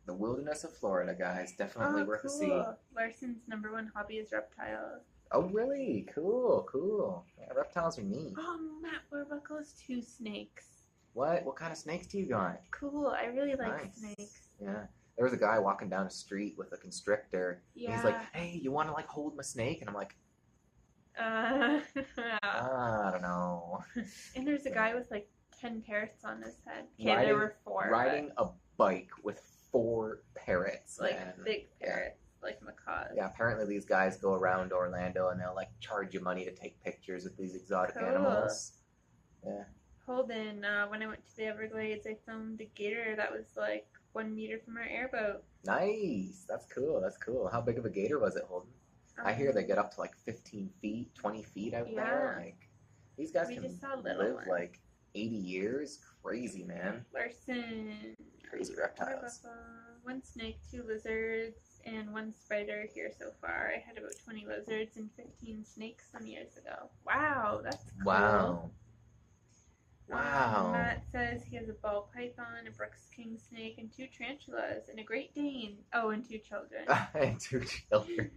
The wilderness of Florida, guys, definitely worth a see. Larson's #1 hobby is reptiles. Oh, really? Cool. Yeah, reptiles are neat. Oh, Matt Warbuckle's 2 snakes. What kind of snakes do you got? Cool. I really like Nice. snakes. Yeah. There was a guy walking down the street with a constrictor. Yeah. He's like, hey, you want to hold my snake? And I'm like, I don't know. And there's a guy with 10 parrots on his head. Okay, there were 4. Riding a bike with 4 parrots. Big parrots, like macaws. Yeah, apparently these guys go around Orlando and they'll charge you money to take pictures with these exotic animals. Yeah. Holden, when I went to the Everglades, I filmed a gator that was 1 meter from our airboat. Nice. That's cool. How big of a gator was it, Holden? I hear they get up to 15 feet, 20 feet out there. These guys can live 80 years. Crazy, man. Larson. Crazy reptiles. 1 snake, 2 lizards, and 1 spider here so far. I had about 20 lizards and 15 snakes some years ago. Wow, that's cool. Wow. Matt says he has a ball python, a Brooks king snake, and 2 tarantulas, and a Great Dane. Oh, and 2 children. And 2 children.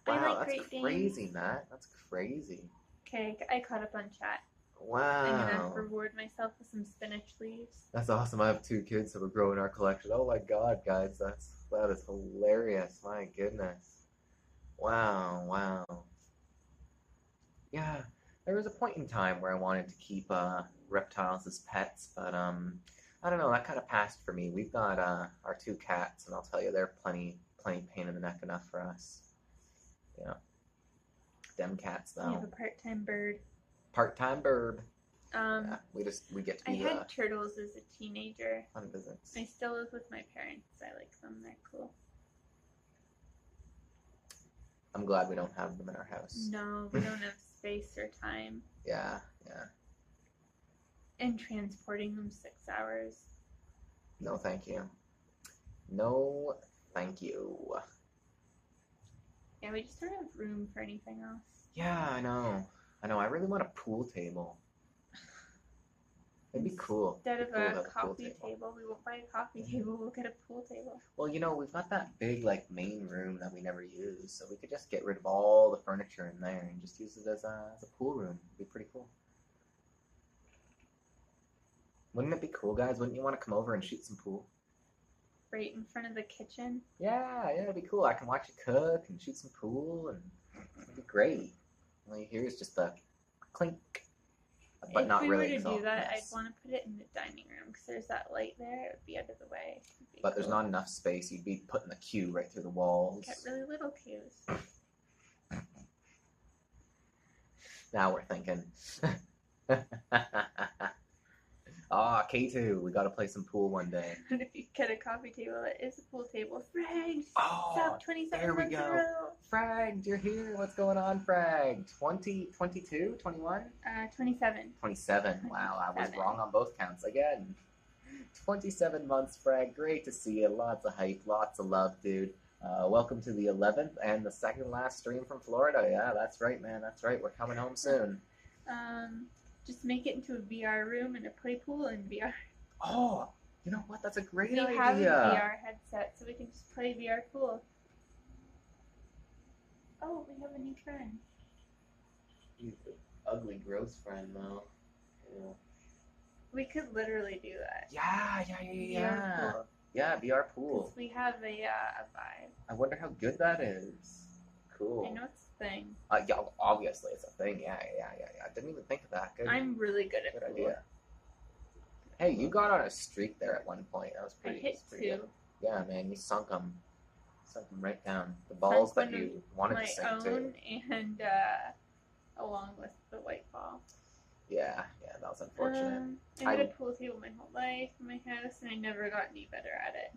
Wow, that's crazy, Matt. That's crazy. Okay, I caught up on chat. Wow. I'm gonna reward myself with some spinach leaves. That's awesome. I have 2 kids that were growing our collection. Oh my god, guys, that is hilarious. My goodness. Wow. Yeah, there was a point in time where I wanted to keep reptiles as pets, but I don't know. That kind of passed for me. We've got our 2 cats, and I'll tell you, they're plenty pain in the neck enough for us. Yeah. Them cats, though. We have a part-time bird. Part-time bird. Yeah, we get to be. I had turtles as a teenager. Fun visits. I still live with my parents. I like them. They're cool. I'm glad we don't have them in our house. No, we don't have space or time. Yeah. And transporting them 6 hours. No, thank you. No, thank you. Yeah, we just don't have room for anything else. Yeah, I know. I really want a pool table. It'd be cool. Instead It'd of be cool to a have a pool coffee table, we won't buy a coffee table, we'll get a pool table. Well, we've got that big, like, main room that we never use, so we could just get rid of all the furniture in there and just use it as a pool room. It'd be pretty cool. Wouldn't it be cool, guys? Wouldn't you want to come over and shoot some pool? Right in front of the kitchen? Yeah, it'd be cool. I can watch you cook and shoot some pool, and it'd be great. All you hear is just the clink, but if not we really. were to do that, Yes. I'd want to put it in the dining room because there's that light there. It would be out of the way. But there's not enough space. You'd be putting the queue right through the walls. Get really little cues. Now we're thinking. K2, we gotta play some pool one day. And if you get a coffee table that is a pool table, Frag! Oh, Stop 27 there we months in a go. row. Frag, you're here. What's going on, Frag? 20, 22, 21? 27. 27. Wow, I was 27. wrong on both counts again. 27 months, Frag. Great to see you. Lots of hype, lots of love, dude. Welcome to the 11th and the second last stream from Florida. Yeah, that's right, man. That's right. We're coming home soon. Just make it into a VR room and a play pool in VR. Oh, you know what? That's a great We idea. have a VR headset, so we can just play VR pool. Oh, we have a new friend. He's an ugly, gross friend, though. Yeah. We could literally do that. Yeah. VR pool. Yeah, VR pool. 'Cause we have a vibe. I wonder how good that is. Cool. I know it's a thing. Yeah, obviously it's a thing. Yeah. I didn't even think of that. Good. I'm really good at Good pool. idea. Hey, you got on a streak there at one point. That was I pretty. hit pretty 2. good. Yeah, man, you sunk them right down. The balls that one of you wanted My to sink own to. and along with the white ball. Yeah, that was unfortunate. I had a pool table my whole life in my house, and I never got any better at it.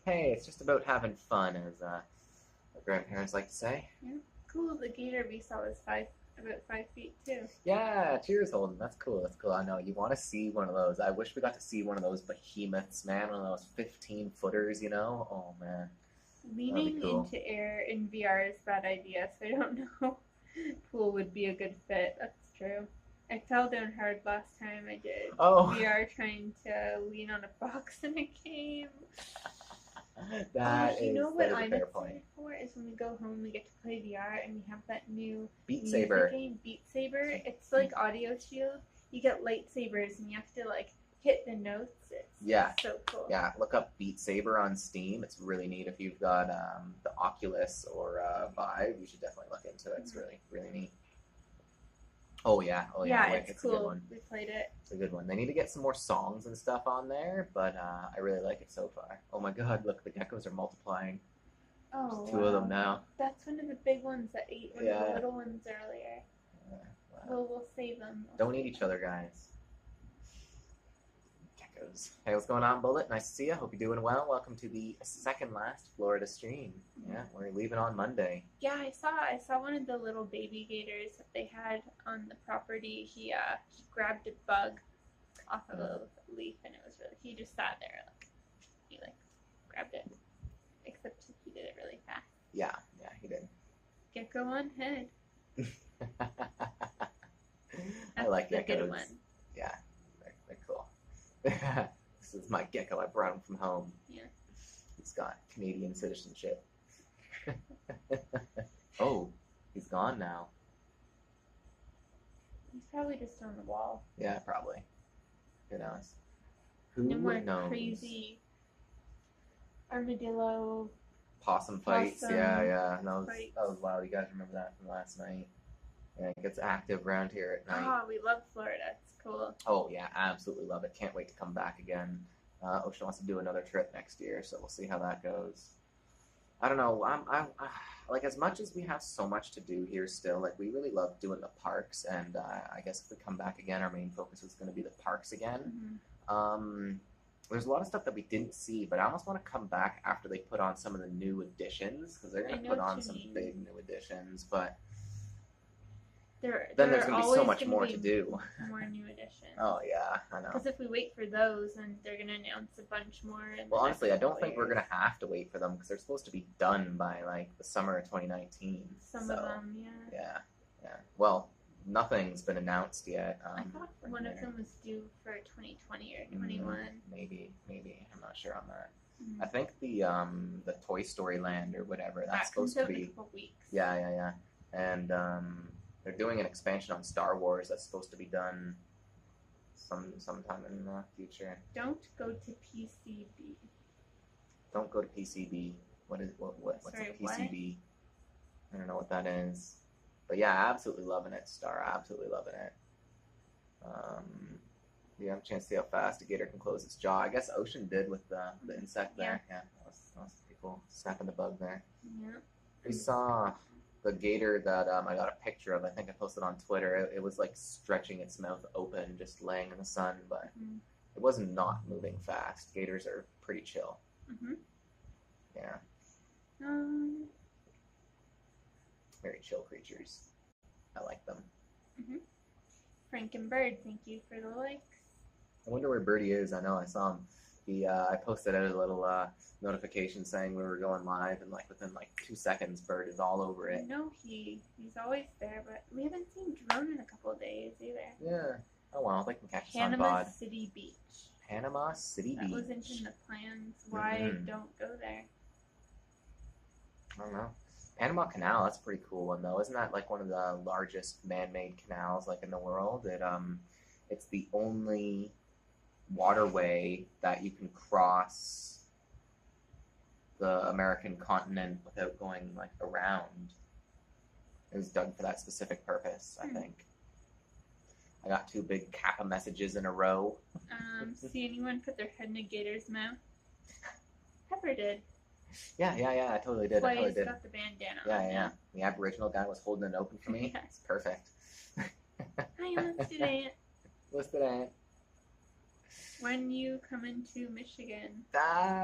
Hey, it's just about having fun, as my grandparents like to say. Yeah, cool. The gator we saw was about 5 feet too. Yeah, cheers, Holden. That's cool. I know you want to see one of those. I wish we got to see one of those behemoths, man. One of those 15-footers, Oh man. Leaning cool. into air in VR is a bad idea, so I don't know. Pool would be a good fit. That's true. I fell down hard last time I did VR trying to lean on a box in a game. You know what I'm excited for is when we go home, we get to play VR, and we have that new Beat Saber game, Beat Saber. It's like Audio Shield. You get lightsabers, and you have to hit the notes. It's so cool. Yeah, look up Beat Saber on Steam. It's really neat. If you've got the Oculus or Vive, you should definitely look into it. It's really neat. Oh yeah, it's cool. A good one. We played it. It's a good one. They need to get some more songs and stuff on there, but I really like it so far. Oh my god, look, the geckos are multiplying. Oh, There's 2 of them now. That's one of the big ones that ate one of the little ones earlier. Wow. Well, we'll save them. Don't eat each other, guys. Geckos. Hey, what's going on, Bullet? Nice to see you. Hope you're doing well. Welcome to the second last Florida stream. Yeah, we're leaving on Monday. Yeah, I saw one of the little baby gators that they had on the property. He grabbed a bug off of a leaf, and he just sat there he grabbed it. Except he did it really fast. Yeah, he did. Gecko on head. I like the geckos. Good one. Yeah, they're cool. This is my gecko. I brought him from home. Yeah. He's got Canadian citizenship. Oh, he's gone now. He's probably just on the wall. Yeah, probably. Who knows? Who No more knows? crazy armadillo Possum fights. Possum Yeah. That fights. was wild. You guys remember that from last night? Yeah, it gets active around here at night. Oh, we love Florida. It's cool. Oh yeah, absolutely love it. Can't wait to come back again. Ocean wants to do another trip next year, so we'll see how that goes. I don't know. I'm like, as much as we have so much to do here still, we really love doing the parks, and I guess if we come back again, our main focus is going to be the parks again. Mm-hmm. There's a lot of stuff that we didn't see, but I almost want to come back after they put on some of the new additions, because they're going to put on some big new additions, but then there's are going to be so always much gonna more be to do. more new editions. Oh, yeah, I know. Because if we wait for those, then they're gonna announce a bunch more. Well, honestly, I don't think we're going to have to wait for them because they're supposed to be done by, like, the summer of 2019. Some of them, yeah. Yeah. Well, nothing's been announced yet. I thought one of them was due for 2020 or 21. Maybe. I'm not sure on that. Mm-hmm. I think the Toy Story Land or whatever, that's supposed to be. In a couple weeks. Yeah. And they're doing an expansion on Star Wars that's supposed to be done sometime in the future. Don't go to PCB. Don't go to PCB. What's a PCB? I don't know what that is. But yeah, absolutely loving it, Star. Absolutely loving it. You have a chance to see how fast a gator can close its jaw. I guess Ocean did with the insect there. Yeah, that was pretty cool. Snapping the bug there. Yeah. We saw the gator that I got a picture of. I think I posted on Twitter. It was like stretching its mouth open, just laying in the sun, but it wasn't not moving fast. Gators are pretty chill. Yeah. Very chill creatures. I like them. Frankenbird, thank you for the likes. I wonder where Birdie is. I know I saw him. I posted out a little notification saying we were going live, and within 2 seconds, Bird is all over it. No, he's always there, but we haven't seen Drone in a couple of days either. Yeah. Oh well, they can catch us on Panama pod. City Beach. Panama City Beach. That wasn't in the plans. Why don't go there? I don't know. Panama Canal, that's a pretty cool one though. Isn't that one of the largest man-made canals in the world? It's the only waterway that you can cross the American continent without going around. It was done for that specific purpose, I think. I got 2 big Kappa messages in a row. See anyone put their head in a gator's mouth? Pepper did. Yeah, I totally did. I totally did. Got the bandana yeah. The Aboriginal guy was holding it open for me. It's perfect. Hi, Listed Ant. When you come into Michigan?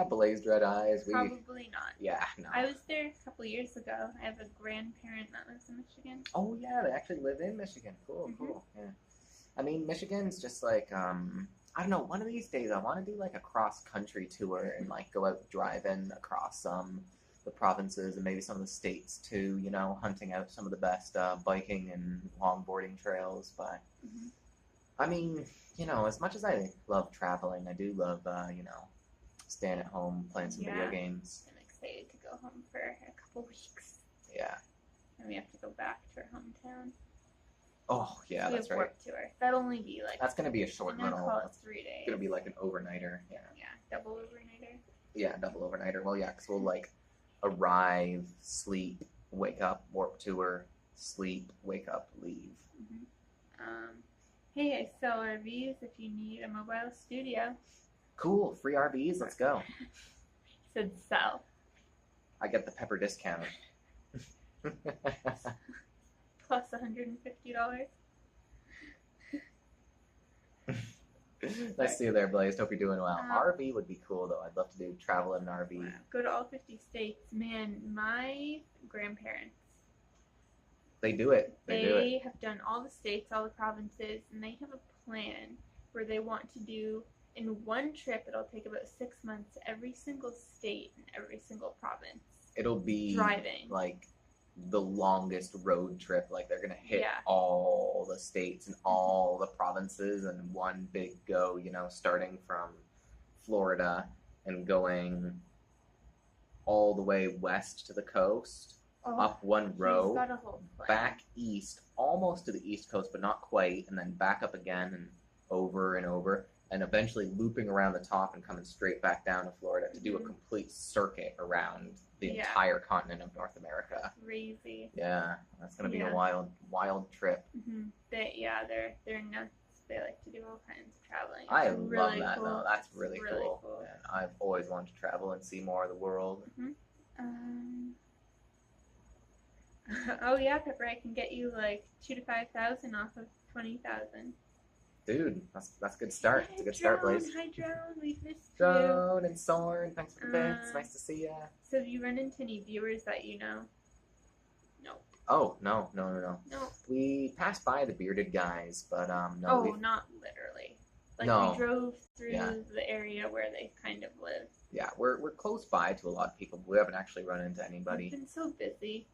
Blazed red eyes. Probably not. Yeah, no. I was there a couple years ago. I have a grandparent that lives in Michigan. Oh yeah, they actually live in Michigan. Cool. Yeah. I mean, Michigan's just I don't know, one of these days I want to do a cross-country tour and go out driving across the provinces and maybe some of the states too, hunting out some of the best biking and longboarding trails. But, I mean, as much as I love traveling, I do love, staying at home, playing some video games. I'm excited to go home for a couple weeks. Yeah. And we have to go back to our hometown. Oh, yeah, that's right. Work tour. That'll only be That's going to be a short little. Call it 3 days. It's going to be an overnighter. Yeah. Yeah, double overnighter. Yeah, double overnighter. Well, yeah, because we'll arrive, sleep, wake up, warp tour, sleep, wake up, leave. Hey, I sell RVs if you need a mobile studio. Cool, free RVs. Let's go. Said sell. I get the Pepper discount. Plus $150. Nice to see you there, Blaze. Hope you're doing well. RV would be cool, though. I'd love to do travel in an RV. Wow. Go to all 50 states. Man, my grandparents. They do it. They have done all the states, all the provinces, and they have a plan where they want to do, in one trip, it'll take about 6 months, every single state and every single province. It'll be driving. The longest road trip. They're going to hit all the states and all the provinces in one big go, starting from Florida and going all the way west to the coast, up one row, got a whole plan. Back east, almost to the east coast, but not quite, and then back up again and over, and eventually looping around the top and coming straight back down to Florida to do a complete circuit around the entire continent of North America. Crazy. Yeah, that's gonna be a wild trip. They're nuts. They like to do all kinds of traveling. I love that though. That's really cool. And I've always wanted to travel and see more of the world. Oh yeah, Pepper, I can get you 2,000 to 5,000 off of 20,000. Dude, that's a good start. It's a good start, Blaze. Hi, Drone. We've missed you. Drone and Soren, thanks for the bits. Nice to see ya. So have you run into any viewers that you know? Nope. Oh, no, no, no, no. No. We passed by the bearded guys, but no, Oh, not literally. Like No. we drove through Yeah. the area where they kind of live. yeah, we're close by to a lot of people, but we haven't actually run into We've anybody. been so busy.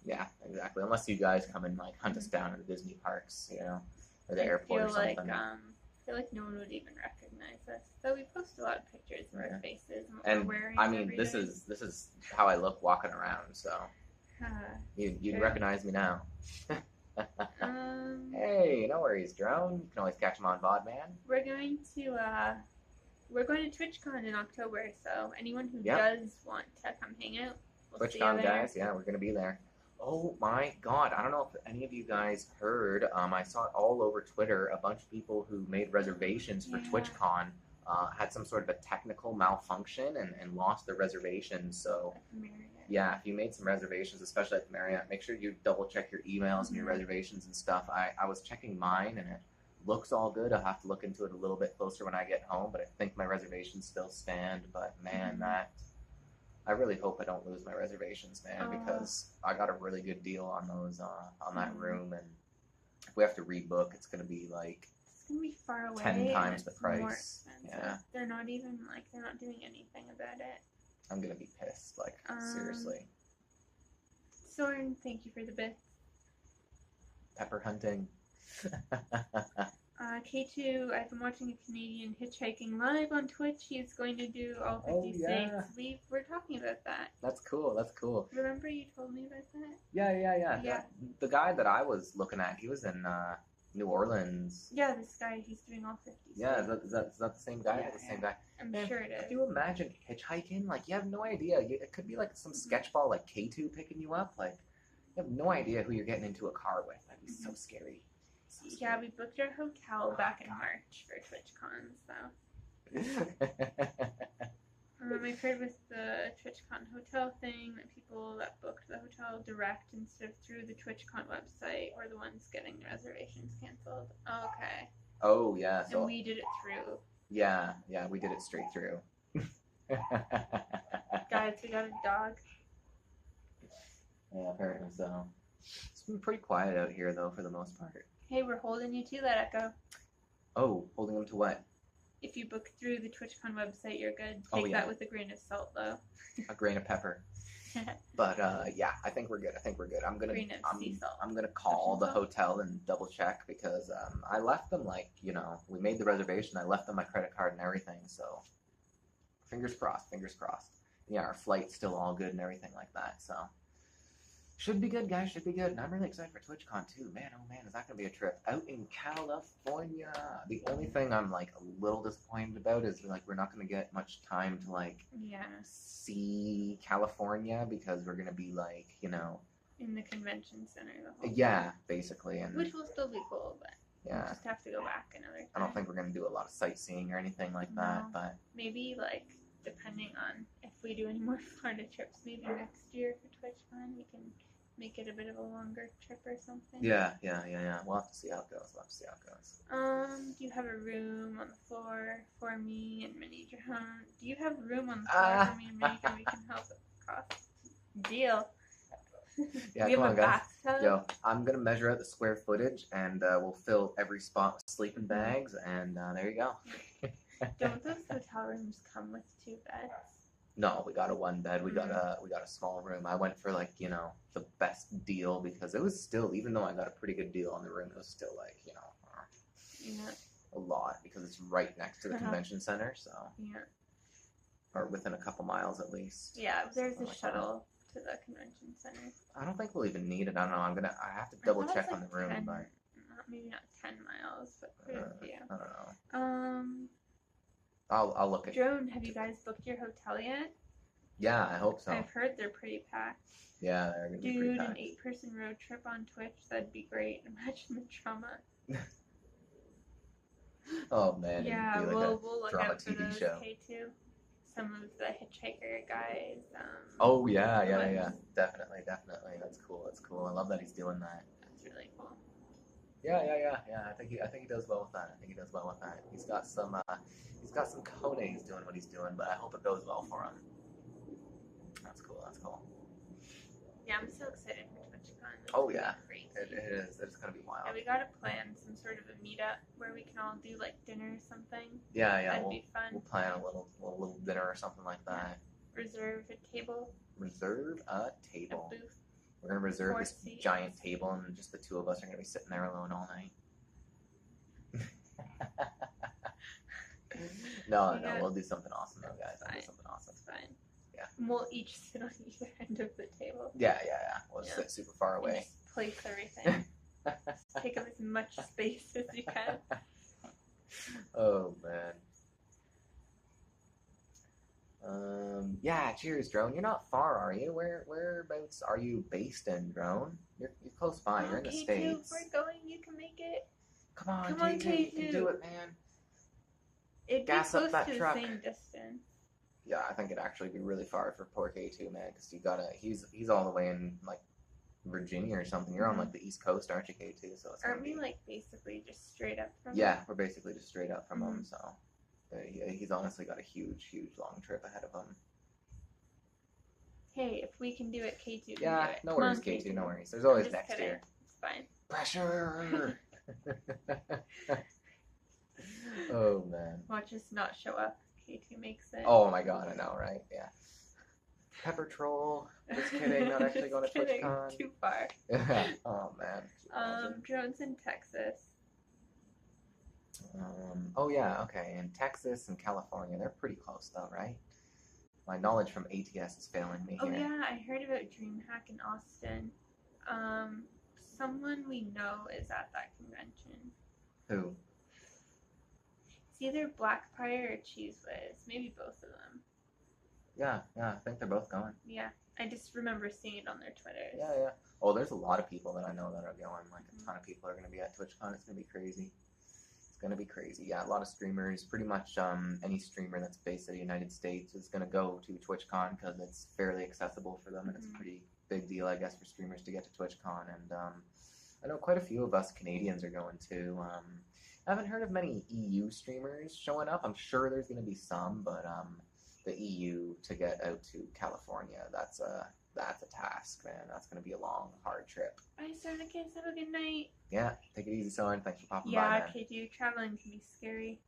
Yeah, exactly. Unless you guys come and like hunt us down at the Disney parks, you know, or the I airport feel or something. I feel like no one would even recognize us. Though we post a lot of pictures of Yeah. our faces and what And we're wearing. I mean, every this day. is how I look walking around, so you'd True. recognize me now. Hey, no worries, Drone. You can always catch him on VOD, man. We're going to TwitchCon in October, so anyone who Yep. does want to come hang out, we'll see you TwitchCon there. guys, yeah, we're gonna be there. Oh my God, I don't know if any of you guys heard. I saw it all over Twitter. A bunch of people who made reservations for Yeah. TwitchCon had some sort of a technical malfunction and lost their reservations. So At the Marriott. yeah, if you made some reservations, especially at the Marriott, make sure you double check your emails and your reservations and stuff. I was checking mine and it looks all good. I'll have to look into it a little bit closer when I get home, but I think my reservations still stand. But man, I really hope I don't lose my reservations, man, because I got a really good deal on those on that room, and if we have to rebook, it's gonna be like It's gonna be far away. 10 and times the it's more price. expensive. Yeah. They're not doing anything about it. I'm gonna be pissed, like seriously. Soren, thank you for the bits. Pepper hunting. K2, I've been watching a Canadian hitchhiking live on Twitch. He's going to do all 50 states. We're talking about that. That's cool. That's cool. Remember you told me about that? Yeah. The guy that I was looking at, he was in New Orleans. Yeah, this guy, he's doing all 50 states. Yeah, is that the same guy? Yeah, The same guy. I'm Man, sure it is. Could you imagine hitchhiking? Like, you have no idea. It could be like some sketchball like K2 picking you up. Like, you have no idea who you're getting into a car with. That'd be so scary. So Yeah, scary. we booked our hotel back in March for TwitchCon, so. I've heard with the TwitchCon hotel thing that people that booked the hotel direct instead of through the TwitchCon website were the ones getting the reservations canceled. Okay. Oh, yeah. And So, we did it through. yeah, we did it straight through. Guys, we got a dog. Yeah, apparently so. It's been pretty quiet out here, though, for the most part. Hey, we're holding you to that, Echo. Oh, holding them to what? If you book through the TwitchCon website, you're good. Oh, Take yeah. that with a grain of salt, though. A grain of pepper. But yeah, I think we're good. I'm gonna Grain of sea salt. I'm gonna call the Ocean salt? hotel and double check because I left them like we made the reservation. I left them my credit card and everything. So fingers crossed. Yeah, our flight's still all good and everything like that. So should be good, guys. Should be good. And I'm really excited for TwitchCon too. Man, oh man, is that gonna be a trip out in California? The only thing I'm like a little disappointed about is like we're not gonna get much time to like Yeah, see California because we're gonna be like in the convention center the whole yeah, time. basically, and Which will still be cool, but we'll yeah, just have to go back another time. I don't think we're gonna do a lot of sightseeing or anything like that. No. But Maybe, like, depending on if we do any more Florida trips, maybe next year for TwitchCon, we can make it a bit of a longer trip or something. yeah. We'll have to see how it goes. Do you have a room on the floor for me and Minnie Drone? Do you have room on the floor for me and Minnie Drone? We can help it cost. Deal. Yeah, We come have on, a guys. bathtub. Yo, I'm gonna measure out the square footage, and we'll fill every spot with sleeping bags, and there you go. Don't those hotel rooms come with 2 beds? No, we got a 1 bed. We got a small room. I went for like the best deal because it was still, even though I got a pretty good deal on the room, it was still like Yeah. a lot because it's right next to the convention center, so Yeah. or within a couple miles at least. Yeah, there's Something a like shuttle to the convention center. I don't think we'll even need it. I don't know. I have to I double thought it check was on the like room, 10, but maybe not 10 miles, but quite a few. I don't know. Um, I'll look at. Drone, have you guys booked your hotel yet? Yeah, I hope so. I've heard they're pretty packed. Yeah, they're gonna be pretty Dude, an packed. 8-person road trip on Twitch, that'd be great. Imagine the drama. Oh man, Yeah, it'd be like we'll look drama out for TV those show. K2. Some of the hitchhiker guys. Oh yeah. ones. Definitely. That's cool. I love that he's doing that. That's really cool. Yeah. I think he does well with that. He's got some cojones doing what he's doing, but I hope it goes well for him. That's cool. Yeah, I'm so excited for TwitchCon. It's Oh gonna yeah, be it crazy. is. It's gonna be wild. Yeah, we gotta plan some sort of a meetup where we can all do like dinner or something. Yeah, That'd we'll be fun. we'll plan a little dinner or something like that. Reserve a table. Reserve a A table. booth. We're gonna reserve 4 this seats. giant table, and just the two of us are gonna be sitting there alone all night. No, Yeah. we'll do something awesome though, guys. We'll do Fine. something awesome. It's fine. Yeah. And we'll each sit on either end of the table. Yeah. We'll just Yeah. sit super far And away. just place everything. Just take up as much space as you can. Oh man. Yeah. Cheers, Drone. You're not far, are you? Whereabouts are you based in, Drone? You're close by. You're in the K2, States. we're going. You can make it. Come on, Come on, K2. You can K2. do it, man. It'd Gas be up close that to truck. the same distance. Yeah, I think it'd actually be really far for poor K2, man, because he's all the way in like Virginia or something. You're on like the East Coast, aren't you, K2? So it's Aren't gonna we be... like basically just straight up from? Yeah, we're basically just straight up from Mhm. him. So he's honestly got a huge long trip ahead of him. Hey, if we can do it, K2 can Yeah, do it. no Come worries, on, K2. No worries. There's I'm always just next kidding. year. It's fine. Pressure. Oh man. Watch us not show up. K2 makes it. Oh my god, I know, right? Yeah. Pepper Troll. Just kidding. Not actually going to Just kidding. TwitchCon. Too far. Oh man. Drones in Texas. Oh yeah, okay. In Texas and California, they're pretty close though, right? My knowledge from ATS is failing me Oh here. yeah, I heard about DreamHack in Austin. Someone we know is at that convention. Who? It's either Blackfire or Cheese Whiz. Maybe both of them. Yeah, I think they're both going. Yeah, I just remember seeing it on their Twitters. Yeah. Oh, there's a lot of people that I know that are going. Like a ton of people are going to be at TwitchCon. It's going to be crazy. It's going to be crazy. Yeah, a lot of streamers. Pretty much any streamer that's based in the United States is going to go to TwitchCon because it's fairly accessible for them, and it's a pretty big deal, I guess, for streamers to get to TwitchCon. And I know quite a few of us Canadians are going too. I haven't heard of many EU streamers showing up. I'm sure there's going to be some, but the EU to get out to California, that's a task, man. That's going to be a long, hard trip. Bye, Sonic Kids. Have a good night. Yeah, take it easy, son. Thanks for popping by, Yeah, man. K2. Traveling can be scary.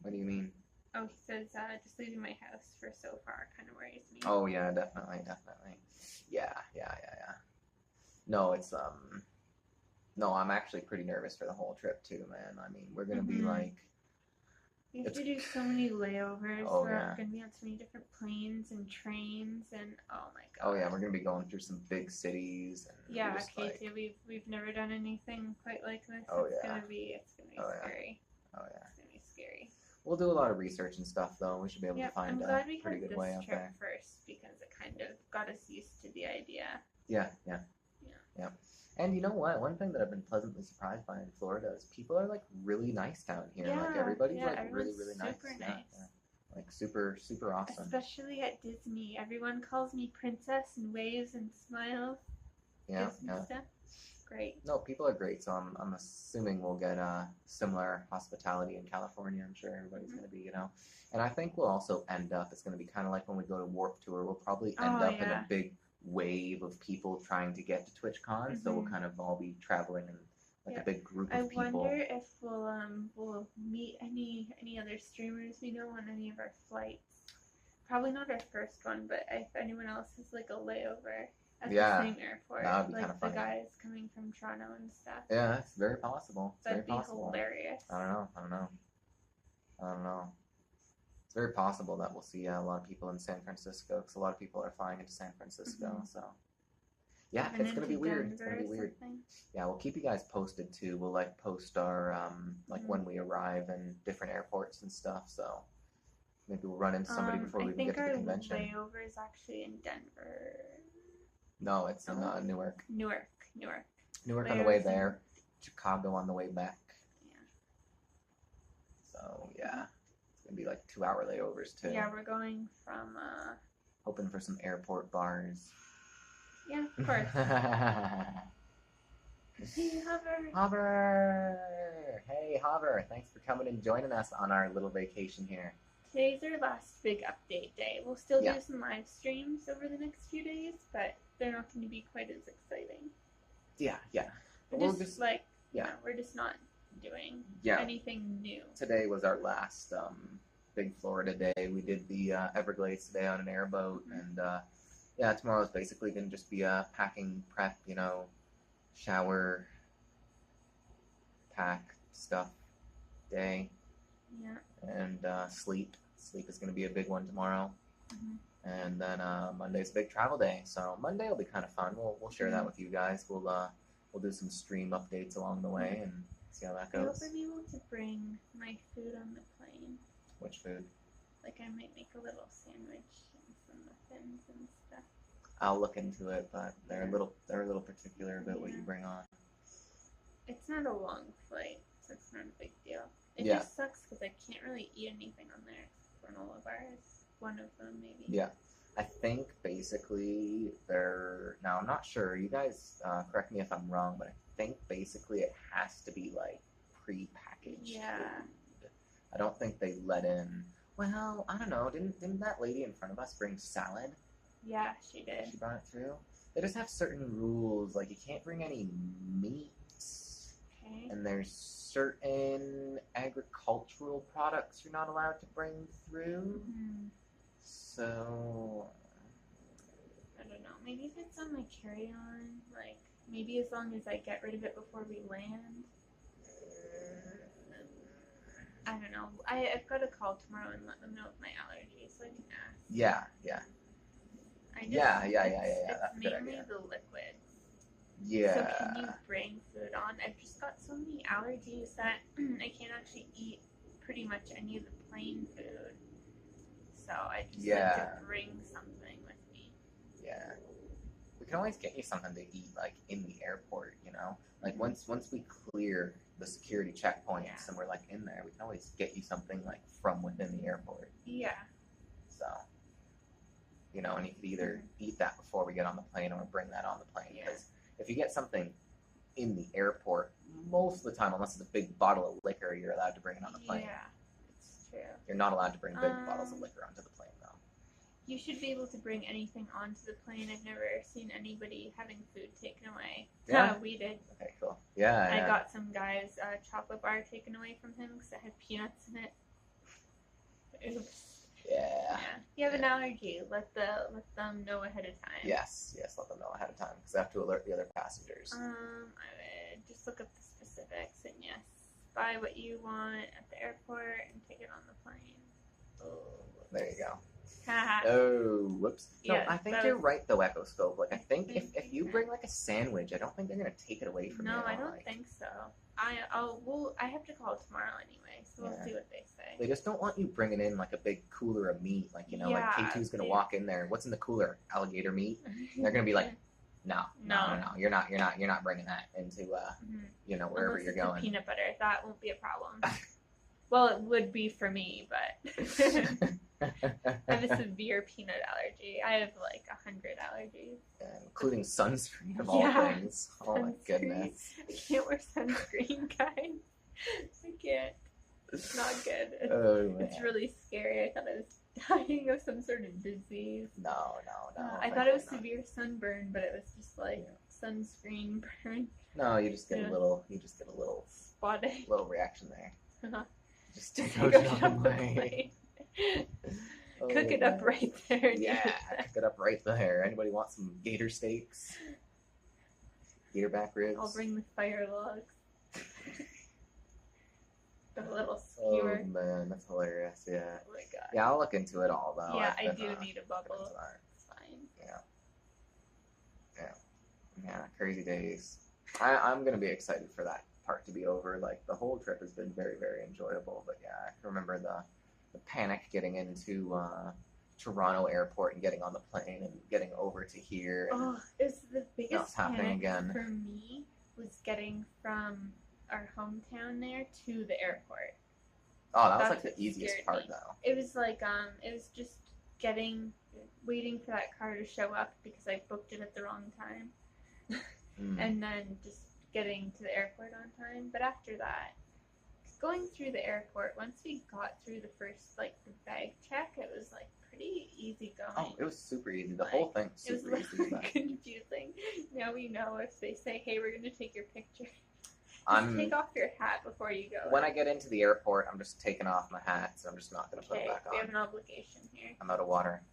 What do you mean? Oh, he says just leaving my house for so far kind of worries me. Oh yeah, definitely. Yeah. No, it's no, I'm actually pretty nervous for the whole trip too, man. I mean, we're gonna be like, We have to do so many layovers. Oh, We're yeah. going to be on so many different planes and trains, and oh my god. oh yeah, we're gonna be going through some big cities and Yeah, just, Katie, we've never done anything quite like this. Oh, It's yeah. gonna be Oh, yeah. scary. Oh yeah, It's gonna be scary. we'll do a lot of research and stuff though. We should be able Yeah, to find I'm a glad we pretty had good way this out trip there. first because it kind of got us used to the idea. Yeah. And you know what? One thing that I've been pleasantly surprised by in Florida is people are like really nice down here. Like everybody's like really, everyone's really nice. super Yeah, nice. yeah. Like super awesome. Especially at Disney, everyone calls me princess and waves and smiles. Yeah, Gives me yeah. stuff. Great. No, people are great. So I'm assuming we'll get similar hospitality in California. I'm sure everybody's going to be, And I think we'll also end up. It's going to be kind of like when we go to Warp Tour. We'll probably end up in a big wave of people trying to get to TwitchCon. So we'll kind of all be traveling in like a big group of people. I wonder if we'll meet any other streamers we know on any of our flights. Probably not our first one, but if anyone else has like a layover at the same airport, that would be like kind of the funny. guys coming from Toronto and stuff. Yeah, it's very possible. It's That'd very be possible. hilarious. I don't know. It's very possible that we'll see a lot of people in San Francisco because a lot of people are flying into San Francisco. So yeah, Even it's gonna be into weird. It's Denver gonna be or weird. something. Yeah, we'll keep you guys posted too. We'll like post our when we arrive in different airports and stuff. So maybe we'll run into somebody before we even get to the convention. I think our layover is actually in Denver. No, it's in Newark. Newark on the way there, Chicago on the way back. Yeah. So yeah, it's gonna be like 2-hour layovers too. Yeah, we're going from. Hoping for some airport bars. Yeah, of course. Hey, Hover! Hey, Hover! Thanks for coming and joining us on our little vacation here. today's our last big update day. We'll still Yeah. do some live streams over the next few days, but they're not going to be quite as exciting. Yeah. We're just like, yeah. we're just not doing Yeah. anything new. Today was our last big Florida day. We did the Everglades today on an airboat, and yeah, tomorrow is basically going to just be a packing prep, shower, pack stuff day. Yeah. And sleep. Sleep is going to be a big one tomorrow. And then Monday's a big travel day. So Monday will be kind of fun. We'll share that with you guys. We'll do some stream updates along the way and see how that I hope goes. I'm able to bring my food on the plane. Which food? Like I might make a little sandwich and some muffins and stuff. I'll look into it, but they're a little particular about what you bring on. It's not a long flight, so it's not a big deal. It Yeah. just sucks because I can't really eat anything on there except granola bars. One of them, maybe. Yeah. I think basically now I'm not sure. You guys correct me if I'm wrong, but I think basically it has to be like pre-packaged food. I don't think they let in. Well, I don't know. Didn't that lady in front of us bring salad? Yeah, she did. She brought it through. They just have certain rules, like you can't bring any meats, Okay. and there's certain agricultural products you're not allowed to bring through. So I don't know. Maybe if it's on my carry-on, like maybe as long as I get rid of it before we land. I don't know. I've got to call tomorrow and let them know of my allergies so I can ask. Yeah. It's That's a good mainly idea. the liquids. Yeah. So can you bring food on? I've just got so many allergies that I can't actually eat pretty much any of the plane food. So I just like to bring something with me. Yeah. We can always get you something to eat, like in the airport, Like once we clear the security checkpoints and we're like in there, we can always get you something like from within the airport. Yeah. So, and you could either eat that before we get on the plane or bring that on the plane. Because if you get something in the airport, most of the time, unless it's a big bottle of liquor, you're allowed to bring it on the plane. Yeah, it's true. You're not allowed to bring big bottles of liquor onto the plane, though. You should be able to bring anything onto the plane. I've never seen anybody having food taken away. Yeah. We did. Okay, cool. Yeah. I got some guy's chocolate bar taken away from him because it had peanuts in it. Oops. Yeah. You have an allergy. Let them know ahead of time. Yes, let them know ahead of time because I have to alert the other passengers. I would just look up the specifics and yes, buy what you want at the airport and take it on the plane. Oh, there you go. Haha. Oh, whoops. No, Yeah, I think that you're was- right though, Echo Scope. Like I think if think you that- bring like a sandwich, I don't think they're gonna take it away from you. No, I at all, don't think so. I have to call tomorrow anyway, so we'll see what they say. They just don't want you bringing in like a big cooler of meat, like like K2's gonna walk in there. What's in the cooler? Alligator meat. And they're gonna be like, no, you're not bringing that into wherever Unless you're it's a going. peanut butter, that won't be a problem. Well, it would be for me, but I have a severe peanut allergy. I have like 100 allergies. Including sunscreen of all things. Oh my goodness. I can't wear sunscreen, guys. I can't. It's not good. It's really scary. I thought I was dying of some sort of disease. No. I thought it was severe sunburn, but it was just like sunscreen burn. No, you just get a little spotted little reaction there. Just take Go it on the plane. Cook it up right there. Yeah, cook it up right there. Anybody want some gator steaks? Gator back ribs? I'll bring the fire logs. The little skewer. Oh man, that's hilarious. Yeah. Oh my god. Yeah, I'll look into it all though. Yeah, I've been, I do need a bubble. It's fine. Yeah, crazy days. I'm gonna be excited for that part to be over. Like the whole trip has been very, very enjoyable. But yeah, I can remember the panic getting into Toronto airport and getting on the plane and getting over to here. And it was the biggest it's happening panic again. for me was getting from our hometown there to the airport. Oh, that was That's like the what easiest scared part me. though. It was like it was just waiting for that car to show up because I booked it at the wrong time. And then just getting to the airport on time. But after that, going through the airport, once we got through the first, like, the bag check, it was, like, pretty easy going. Oh, it was super easy. The whole thing was super easy. It was confusing. Now we know if they say, hey, we're going to take your picture. Take off your hat before you go. When I get into the airport, I'm just taking off my hat, so I'm just not going to put it back on. We have an obligation here. I'm out of water.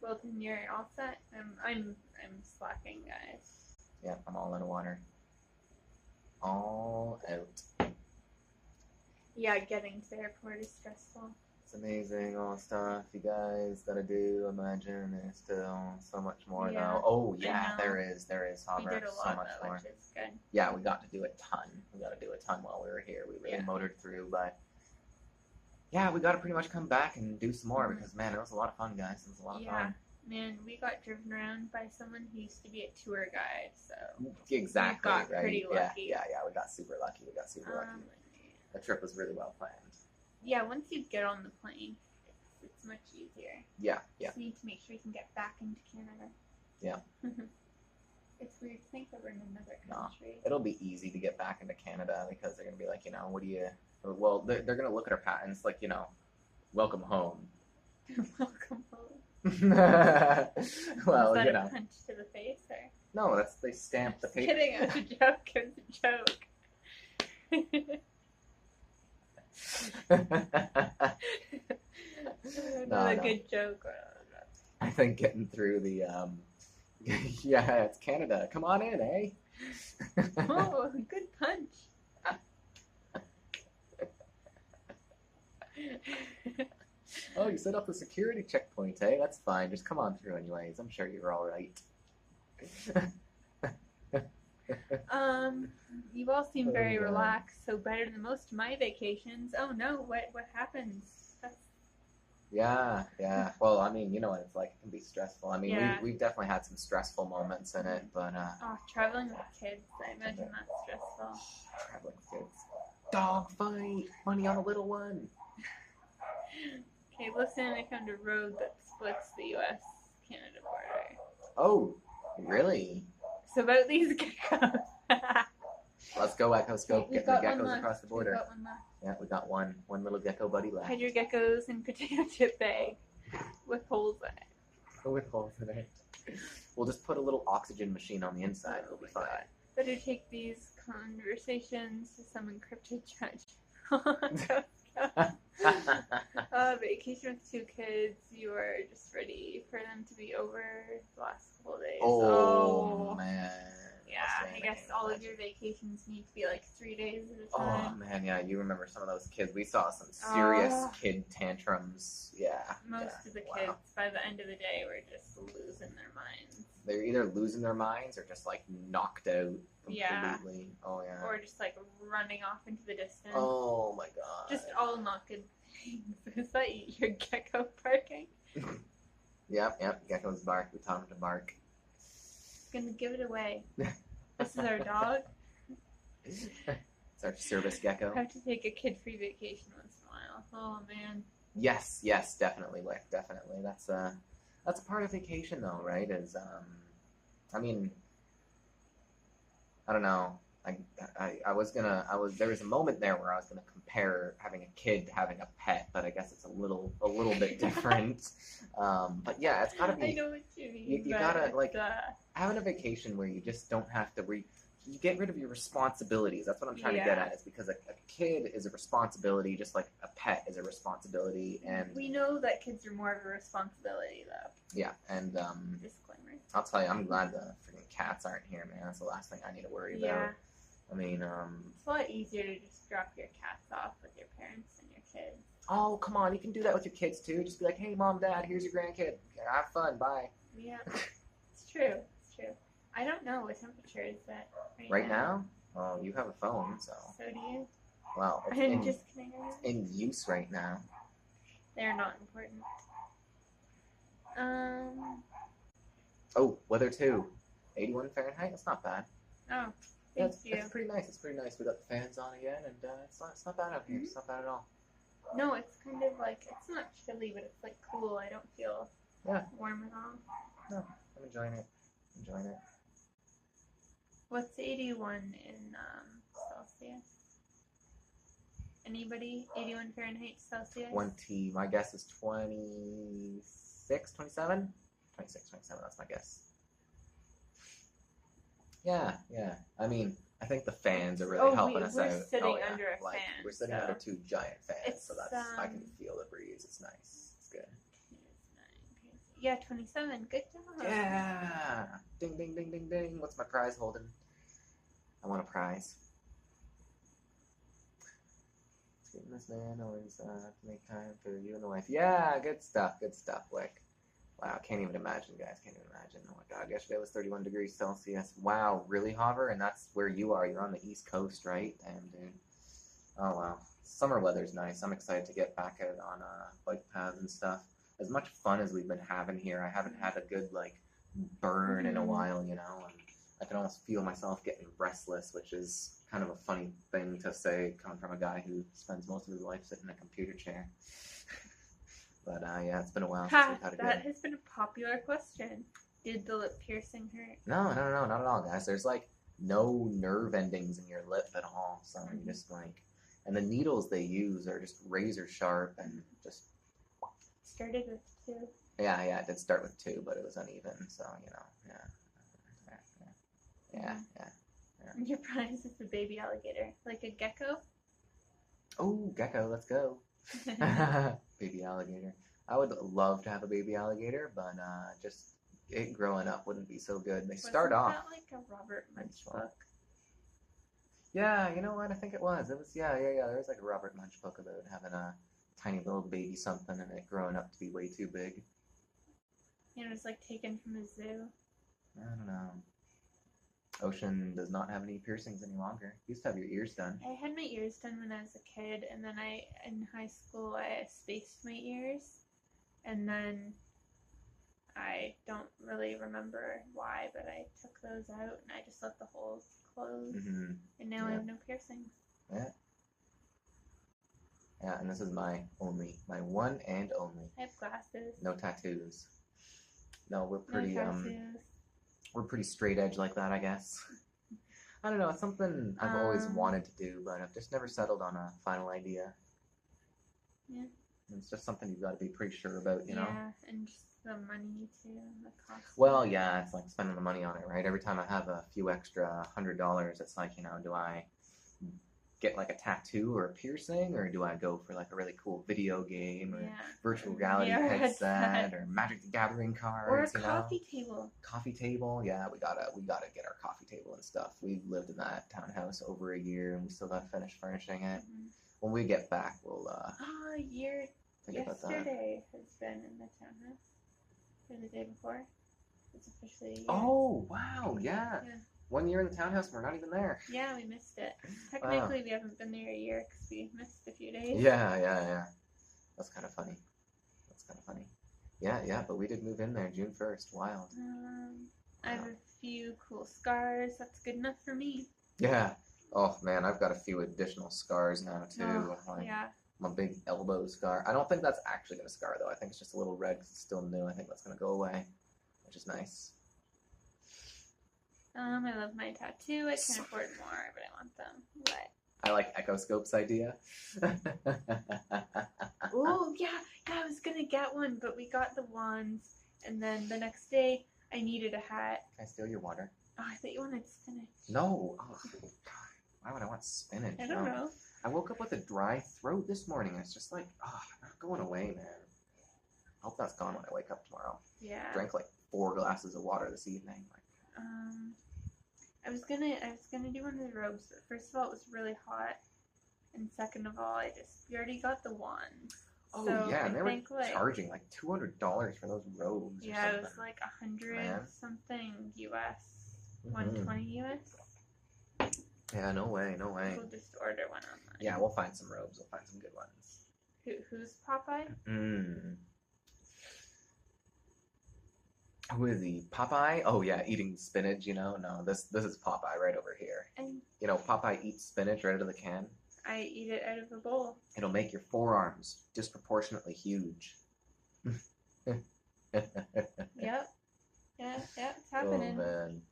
Well, then you're all set. I'm slacking, guys. Yeah, I'm all out of water. All out. Yeah, getting to the airport is stressful. It's amazing, all the stuff you guys gotta do. Imagine there's still so much more though. Oh yeah, there is. We did a lot so much though, more. which is good. Yeah, we got to do a ton. We got to do a ton while we were here. We really motored through, but yeah, we got to pretty much come back and do some more because man, it was a lot of fun, guys. It was a lot of fun. Man, we got driven around by someone who used to be a tour guide, so exactly, we got right? pretty lucky. Yeah, we got super lucky. Yeah. The trip was really well planned. Yeah, once you get on the plane, it's much easier. Yeah. Just need to make sure you can get back into Canada. Yeah. It's weird to think that we're in another country. No, it'll be easy to get back into Canada because they're gonna be like, what do you? Well, they're gonna look at our patents like, welcome home. Welcome home. Well, Was that a punch to the face, or? No, they stamp the paper. Kidding, it was a joke. It was a joke. Not a good joke. I think getting through the yeah, it's Canada. Come on in, eh? Oh, good punch. Oh, you set up the security checkpoint, eh? That's fine. Just come on through anyways. I'm sure you're all right. You all seem very relaxed, so better than most of my vacations. Oh no, what happens? Yeah. Well, I mean, you know what it's like. It can be stressful. I mean, we've definitely had some stressful moments in it, but traveling with kids, I imagine that's stressful. Traveling with kids. Dog fight. Money on a little one. Okay, listen, I found a road that splits the U.S.-Canada border. Oh, really? It's about these geckos. Let's go, Echoes. Go get the geckos across the border. We got one left. Yeah, we got one little gecko buddy left. Hide your geckos in potato chip bag with holes in it. With holes in it. We'll just put a little oxygen machine on the inside. It'll be fine. Better take these conversations to some encrypted judge. Vacation with 2 kids. You are just ready for them to be over the last couple of days. Oh man. Yeah, I guess all of your vacations need to be like 3 days at a time. Oh man, yeah, you remember some of those kids. We saw some serious kid tantrums. Yeah. Most of the kids, by the end of the day, were just losing their minds. They're either losing their minds or just like knocked out completely. Yeah. Oh yeah. Or just like running off into the distance. Oh my god. Just all not good things. Is that your gecko barking? Yep. Geckos bark. We taught them to bark. Gonna give it away. This is our dog. It's our service gecko. I have to take a kid-free vacation once in a while. Oh man. Yes, definitely, Wick, definitely. That's a part of vacation, though, right? Is I mean, I don't know. There was a moment there where I was gonna compare having a kid to having a pet, but I guess it's a little bit different. But yeah, it's gotta be. I know what you mean. You gotta having a vacation where you just don't have to you get rid of your responsibilities. That's what I'm trying to get at. Is because a kid is a responsibility, just like a pet is a responsibility, and we know that kids are more of a responsibility, though. Yeah, and disclaimer. I'll tell you, I'm glad the freaking cats aren't here, man. That's the last thing I need to worry about. I mean, it's a lot easier to just drop your cats off with your parents and your kids. Oh, come on, you can do that with your kids too. Just be like, hey, mom, dad, here's your grandkid. Have fun, bye. Yeah, it's true. I don't know what temperature is that right now. Oh, you have a phone, so. So do you? Well, I'm just kidding. It's in use right now. They're not important. Oh, weather too. 81 Fahrenheit. That's not bad. Oh, It's pretty nice. We got the fans on again, and it's not bad out here. It's not bad at all. No, it's kind of like it's not chilly, but it's like cool. I don't feel warm at all. No, I'm enjoying it. What's 81 in Celsius? Anybody? 81 Fahrenheit Celsius? 20, my guess is 26, 27? 26, 27, that's my guess. Yeah. I mean, I think the fans are really helping us out. We're sitting under a fan. We're sitting under two giant fans, so that's I can feel the breeze. It's nice. It's good. Yeah, 27. Good job. Yeah. Ding, ding, ding, ding, ding. What's my prize holding? I want a prize. Getting this man always to make time for you and the wife. Yeah, good stuff, Wick. Wow, can't even imagine, guys. Can't even imagine. Oh my God, yesterday was 31 degrees Celsius. Wow, really, Hover? And that's where you are. You're on the East Coast, right? Damn, dude. Oh wow, summer weather's nice. I'm excited to get back out on bike paths and stuff. As much fun as we've been having here, I haven't had a good burn in a while, you know. And I can almost feel myself getting restless, which is kind of a funny thing to say coming from a guy who spends most of his life sitting in a computer chair. But yeah, it's been a while since we've had a That has been a popular question. Did the lip piercing hurt? No, not at all, guys. There's no nerve endings in your lip at all, so you just and the needles they use are just razor sharp and just. Started with 2. Yeah, it did start with 2, but it was uneven, so you know, yeah. And your prize is a baby alligator, like a gecko. Oh, gecko, let's go. Baby alligator. I would love to have a baby alligator, but just it growing up wouldn't be so good. They start off. Wasn't that like a Robert Munch book? Yeah, you know what? I think it was. It was yeah. There was a Robert Munch book about having a tiny little baby something and it growing up to be way too big. And it was taken from a zoo. I don't know. Ocean does not have any piercings any longer. You used to have your ears done. I had my ears done when I was a kid, and then in high school, I spaced my ears, and then I don't really remember why, but I took those out, and I just let the holes close, and now I have no piercings. Yeah, and this is my one and only. I have glasses. No tattoos. No, we're pretty no tattoos. We're pretty straight edge like that, I guess. I don't know, it's something I've always wanted to do, but I've just never settled on a final idea. Yeah. It's just something you've got to be pretty sure about, you know? Yeah, and just the money too, the cost. Well, yeah, it's like spending the money on it, right? Every time I have a few extra $100, it's like, you know, do I get a tattoo or a piercing, or do I go for a really cool video game or virtual reality headset or Magic the Gathering cards, or a coffee table? Coffee table, yeah, we gotta get our coffee table and stuff. We've lived in that townhouse over a year and we still gotta finish furnishing it. When we get back, we'll a year yesterday has been in the townhouse, or the day before. It's officially a year. Oh wow, yeah. 1 year in the townhouse, we're not even there. Yeah, we missed it. Technically, we haven't been there a year because we missed a few days. Yeah. That's kind of funny. Yeah, but we did move in there June 1st. Wild. I have a few cool scars. That's good enough for me. Yeah. Oh, man, I've got a few additional scars now, too. Yeah. My big elbow scar. I don't think that's actually going to scar, though. I think it's just a little red because it's still new. I think that's going to go away, which is nice. I love my tattoo. I can't afford more, but I want them. What? I like Echo Scope's idea. Oh, yeah, I was going to get one, but we got the wands, and then the next day, I needed a hat. Can I steal your water? Oh, I thought you wanted spinach. No. Oh, God. Why would I want spinach? I don't know. I woke up with a dry throat this morning. It's just not going away, man. I hope that's gone when I wake up tomorrow. Yeah. Drank 4 glasses of water this evening. I was gonna do one of the robes, but first of all, it was really hot, and second of all, we already got the wands. Oh so yeah, and they were charging $200 for those robes. Yeah, it was $100 something US, $120 US. Yeah, no way. We'll just order one online. Yeah, we'll find some robes. We'll find some good ones. Who's Popeye? Who is he? Popeye? Oh yeah, eating spinach, No, this is Popeye right over here. And Popeye eats spinach right out of the can. I eat it out of a bowl. It'll make your forearms disproportionately huge. Yep. Yeah, it's happening. Oh man.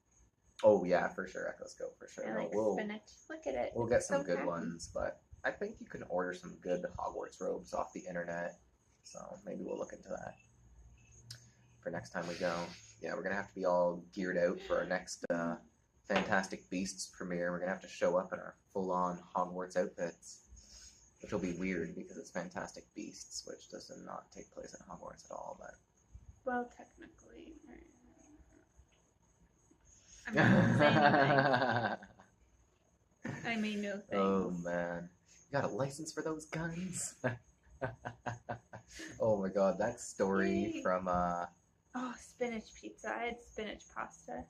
Oh yeah, for sure, Echo Scope, for sure. I like spinach. Look at it. We'll get some good ones, but I think you can order some good Hogwarts robes off the internet, so maybe we'll look into that for next time we go. Yeah, we're gonna have to be all geared out for our next Fantastic Beasts premiere. We're gonna have to show up in our full-on Hogwarts outfits, which will be weird because it's Fantastic Beasts, which does not take place in Hogwarts at all. But well, technically, I'm not gonna say anything. I may know things. Oh man, you got a license for those guns? Oh my god, that story Yay. from Oh, spinach pizza. I had spinach pasta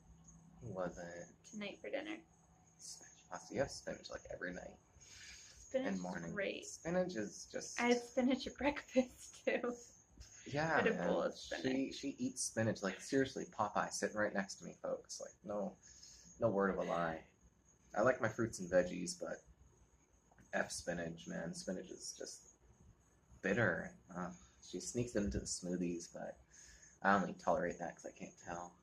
who was it? tonight for dinner. Spinach pasta. You have spinach like every night Spinach and is morning. great. Spinach is just. I had spinach at breakfast too. Yeah, Had a man. bowl of spinach. She eats spinach like seriously. Popeye sitting right next to me, folks. Like no word of a lie. I like my fruits and veggies, but F spinach, man. Spinach is just bitter. She sneaks it into the smoothies, but I only tolerate that because I can't tell.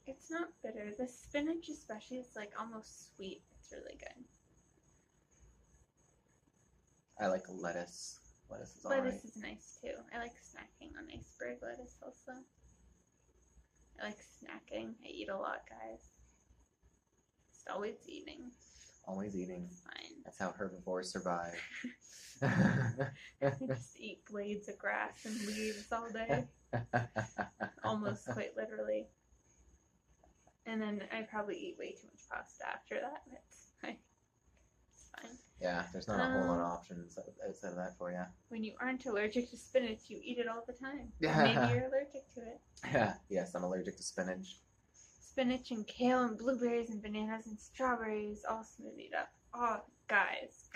It's not bitter. The spinach especially is like almost sweet. It's really good. I like lettuce. Lettuce is alright. Lettuce is nice too. I like snacking on iceberg lettuce also. I like snacking. I eat a lot, guys. Just always eating. Always eating. It's fine. That's how herbivores survive. I just eat blades of grass and leaves all day. Almost quite literally. And then I probably eat way too much pasta after that, but it's fine. It's fine. Yeah, there's not a whole lot of options outside of that for you. When you aren't allergic to spinach, you eat it all the time. Maybe you're allergic to it. Yeah, yes, I'm allergic to spinach. Spinach and kale and blueberries and bananas and strawberries all smoothied up. Oh, guys,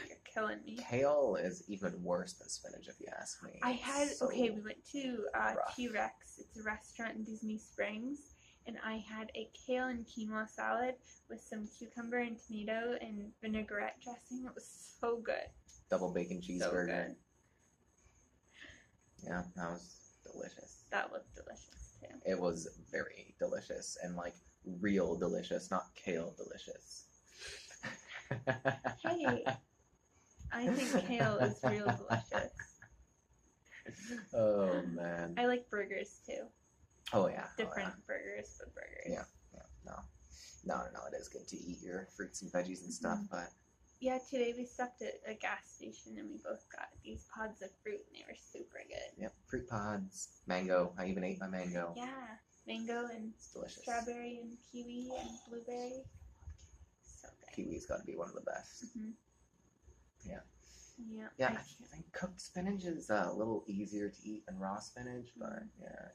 you're killing me. Kale is even worse than spinach, if you ask me. We went to rough. T-Rex. It's a restaurant in Disney Springs. And I had a kale and quinoa salad with some cucumber and tomato and vinaigrette dressing. It was so good. Double bacon cheeseburger. So good. Yeah, that was delicious. That looked delicious too. It was very delicious and like real delicious, not kale delicious. Hey, I think kale is real delicious. Oh man. I like burgers too. Oh yeah. Different burgers, but burgers. Yeah. No. It is good to eat your fruits and veggies and stuff, but yeah, today we stopped at a gas station and we both got these pods of fruit and they were super good. yep, fruit pods, mango. I even ate my mango. Yeah, mango and It's delicious. strawberry and kiwi and blueberry. So good. Kiwi's got to be one of the best. Mm-hmm. Yeah. Yeah. I think cooked spinach is a little easier to eat than raw spinach, but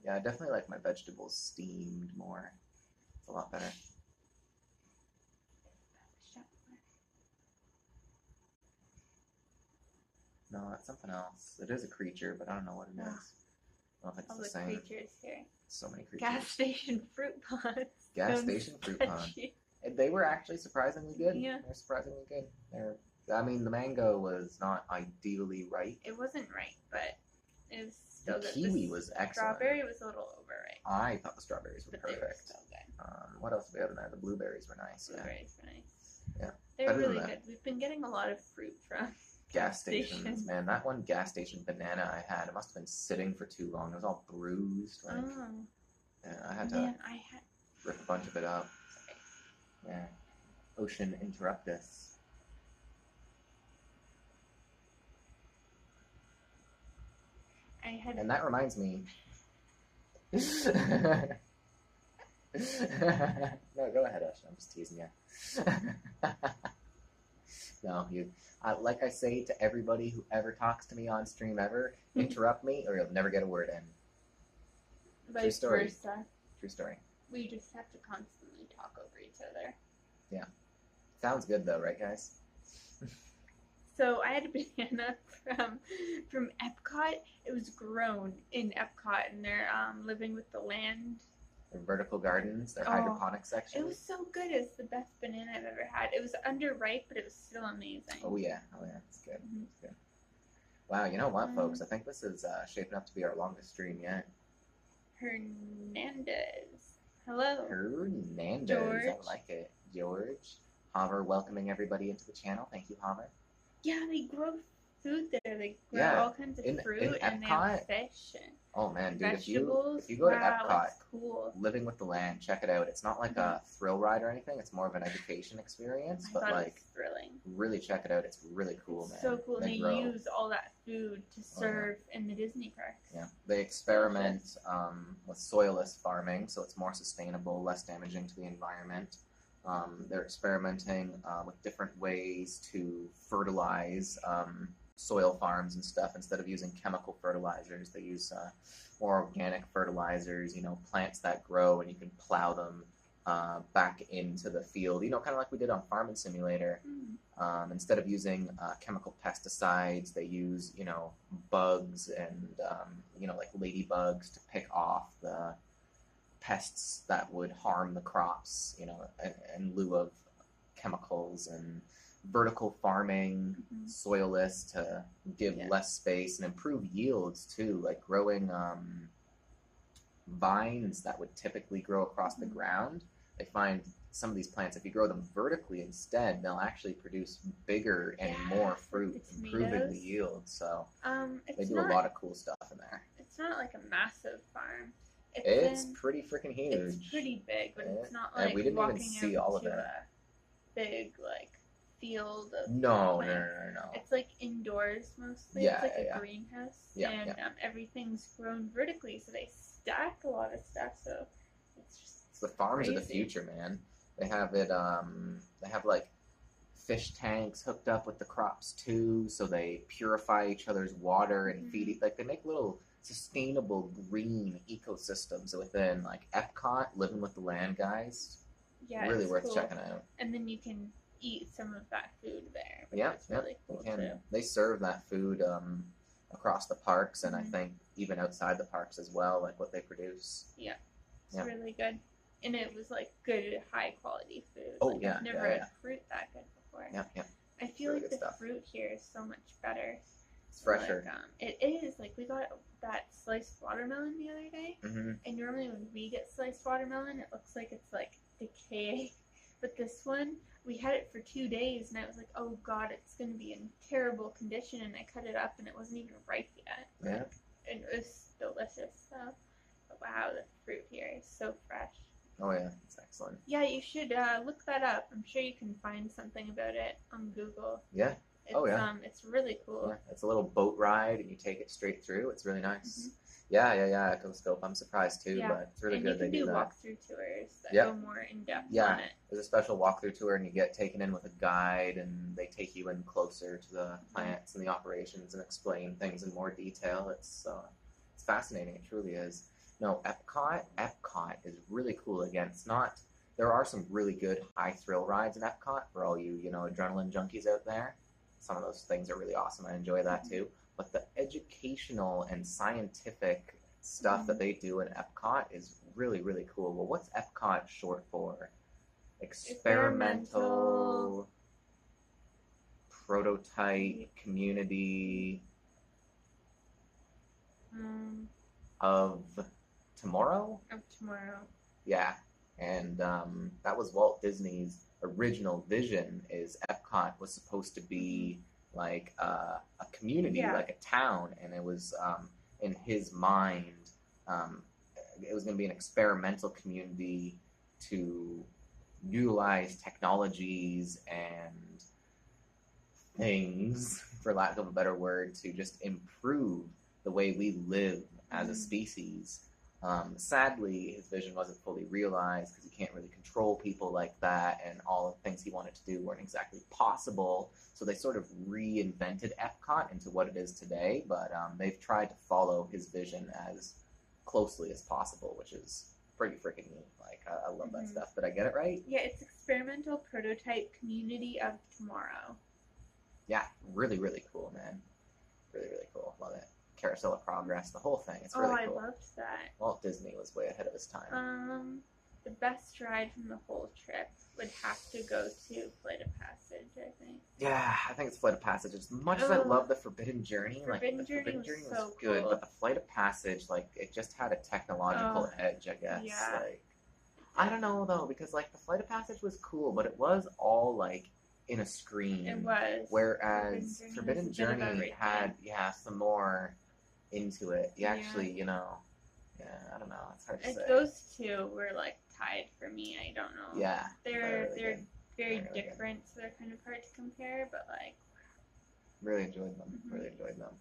yeah, I definitely like my vegetables steamed more. It's a lot better. No, that's something else. It is a creature, but I don't know what it is. I don't think it's All the the same. creatures here. So many creatures. Gas station fruit pods. Gas Sounds station fruit pond. sketchy. They were actually surprisingly good. Yeah. They're surprisingly good. I mean, the mango was not ideally ripe. It wasn't right, but it was still The good. kiwi was excellent. Strawberry was a little overripe, I thought the strawberries were but they were perfect. still good. What else do we have in there? The blueberries were nice. Blueberries were nice. Yeah. They were Better than really that. good. We've been getting a lot of fruit from Gas stations, station. man. That one gas station banana I had, it must have been sitting for too long. It was all bruised. Like, Oh, yeah, I had to man, I had. rip a bunch of it up. Yeah. Ocean interruptus. I had. And that reminds me. No, go ahead, Ash. I'm just teasing you. No, like I say to everybody who ever talks to me on stream ever, interrupt me or you'll never get a word in. Vice story. versa. True story. We just have to constantly talk over each other. Sounds good though, right, guys? So I had a banana from Epcot. It was grown in Epcot, and they're living with the land. Their vertical gardens, their Oh, hydroponic section. It was so good. It's the best banana I've ever had. It was underripe, but it was still amazing. Oh yeah, it's good. Mhm. It's good. Wow, you know what, folks? I think this is shaping up to be our longest stream yet. Hernandez. Hello. Hernandez, George. I like it. George. Hover welcoming everybody into the channel. Thank you, Hover. Yeah, they grow food there. They grow Yeah, all kinds of in fruit, and they have Epcot. fish and Oh man, dude, vegetables. if you go to Wow, Epcot, it's cool. living with the land, check it out. It's not like Mhm. a thrill ride or anything. It's more of an education experience. I But thought it like, was thrilling. really check it out. It's really cool, It's man. so cool, and They they grow. use all that food to Oh, yeah. serve in the Disney parks. Yeah, they experiment with soilless farming, so it's more sustainable, less damaging to the environment. They're experimenting with different ways to fertilize soil farms and stuff. Instead of using chemical fertilizers, they use more organic fertilizers. You know, plants that grow and you can plow them back into the field. You know, kind of like we did on Farming Simulator. Instead of using chemical pesticides, they use, you know, bugs and, you know, like ladybugs to pick off the pests that would harm the crops, you know, in lieu of chemicals, and vertical farming, soilless to give less space and improve yields too, like growing vines that would typically grow across the ground. They find some of these plants, if you grow them vertically instead, they'll actually produce bigger and more fruit, improving the yield. So they do a lot of cool stuff in there. It's not like a massive farm. It's pretty freaking huge. It's pretty big, but it's not like we didn't walking even see all of it. a big like field of No. plants. It's like indoors mostly. Yeah, it's like a greenhouse, and everything's grown vertically, so they stack a lot of stuff. So it's the farms crazy. of the future, man. They have it. They have like fish tanks hooked up with the crops too, so they purify each other's water and feed it. Like they make little sustainable green ecosystems within like Epcot. Living with the land, guys. Yeah, really worth cool. checking out. And then you can eat some of that food there. Yeah, really cool too. They serve that food across the parks, and I think even outside the parks as well, like what they produce. Yeah, it's really good. And it was like good, high quality food. Oh, like, I've never had fruit that good before. Yeah. I feel like the fruit here is so much better. It's fresher. Like, it is. Like, we got that sliced watermelon the other day. And normally when we get sliced watermelon, it looks like it's like decaying. But this one, we had it for 2 days, and I was like, oh god, it's going to be in terrible condition. And I cut it up, and it wasn't even ripe yet. Yeah. And it was delicious. So, but wow, the fruit here is so fresh. Oh yeah, it's excellent. Yeah, you should look that up. I'm sure you can find something about it on Google. Yeah. It's really cool. Yeah. It's a little boat ride, and you take it straight through. It's really nice. Yeah. Echoscope. I'm surprised too, but it's really good they do that. You can do walkthrough tours that go more in depth on it. There's a special walkthrough tour, and you get taken in with a guide, and they take you in closer to the plants and the operations and explain things in more detail. It's fascinating. It truly is. No, Epcot is really cool. Again, it's not. There are some really good high thrill rides in Epcot for all you adrenaline junkies out there. Some of those things are really awesome. I enjoy that too. But the educational and scientific stuff that they do in Epcot is really, really cool. Well, what's Epcot short for? Experimental Prototype Community of Tomorrow? Of Tomorrow. Yeah. And that was Walt Disney's original vision. Is Epcot was supposed to be like a community, like a town, and it was in his mind, it was going to be an experimental community to utilize technologies and things, for lack of a better word, to just improve the way we live as a species. Sadly, his vision wasn't fully realized because he can't really control people like that, and all the things he wanted to do weren't exactly possible. So they sort of reinvented Epcot into what it is today, but they've tried to follow his vision as closely as possible, which is pretty freaking neat. Like, I love that stuff. Did I get it right? Yeah, it's Experimental Prototype Community of Tomorrow. Yeah, really, really cool, man. Really, really cool. Love it. Carousel of Progress, the whole thing. It's really cool. I loved that. Walt Disney was way ahead of his time. The best ride from the whole trip would have to go to Flight of Passage, I think. Yeah, I think it's Flight of Passage. As much as I love the Forbidden Journey, Forbidden Journey was good, cool. but the Flight of Passage, like, it just had a technological edge, I guess. Yeah. Like, I don't know though, because like the Flight of Passage was cool, but it was all like in a screen. It was. Whereas Forbidden was a bit of Journey everything. had some more into it. You Yeah. actually, I don't know. It's hard to say. Those two were like tied for me. I don't know. Yeah. They're really very good. They're really different, so they're kind of hard to compare. But like, really enjoyed them. Mhm. Really enjoyed them.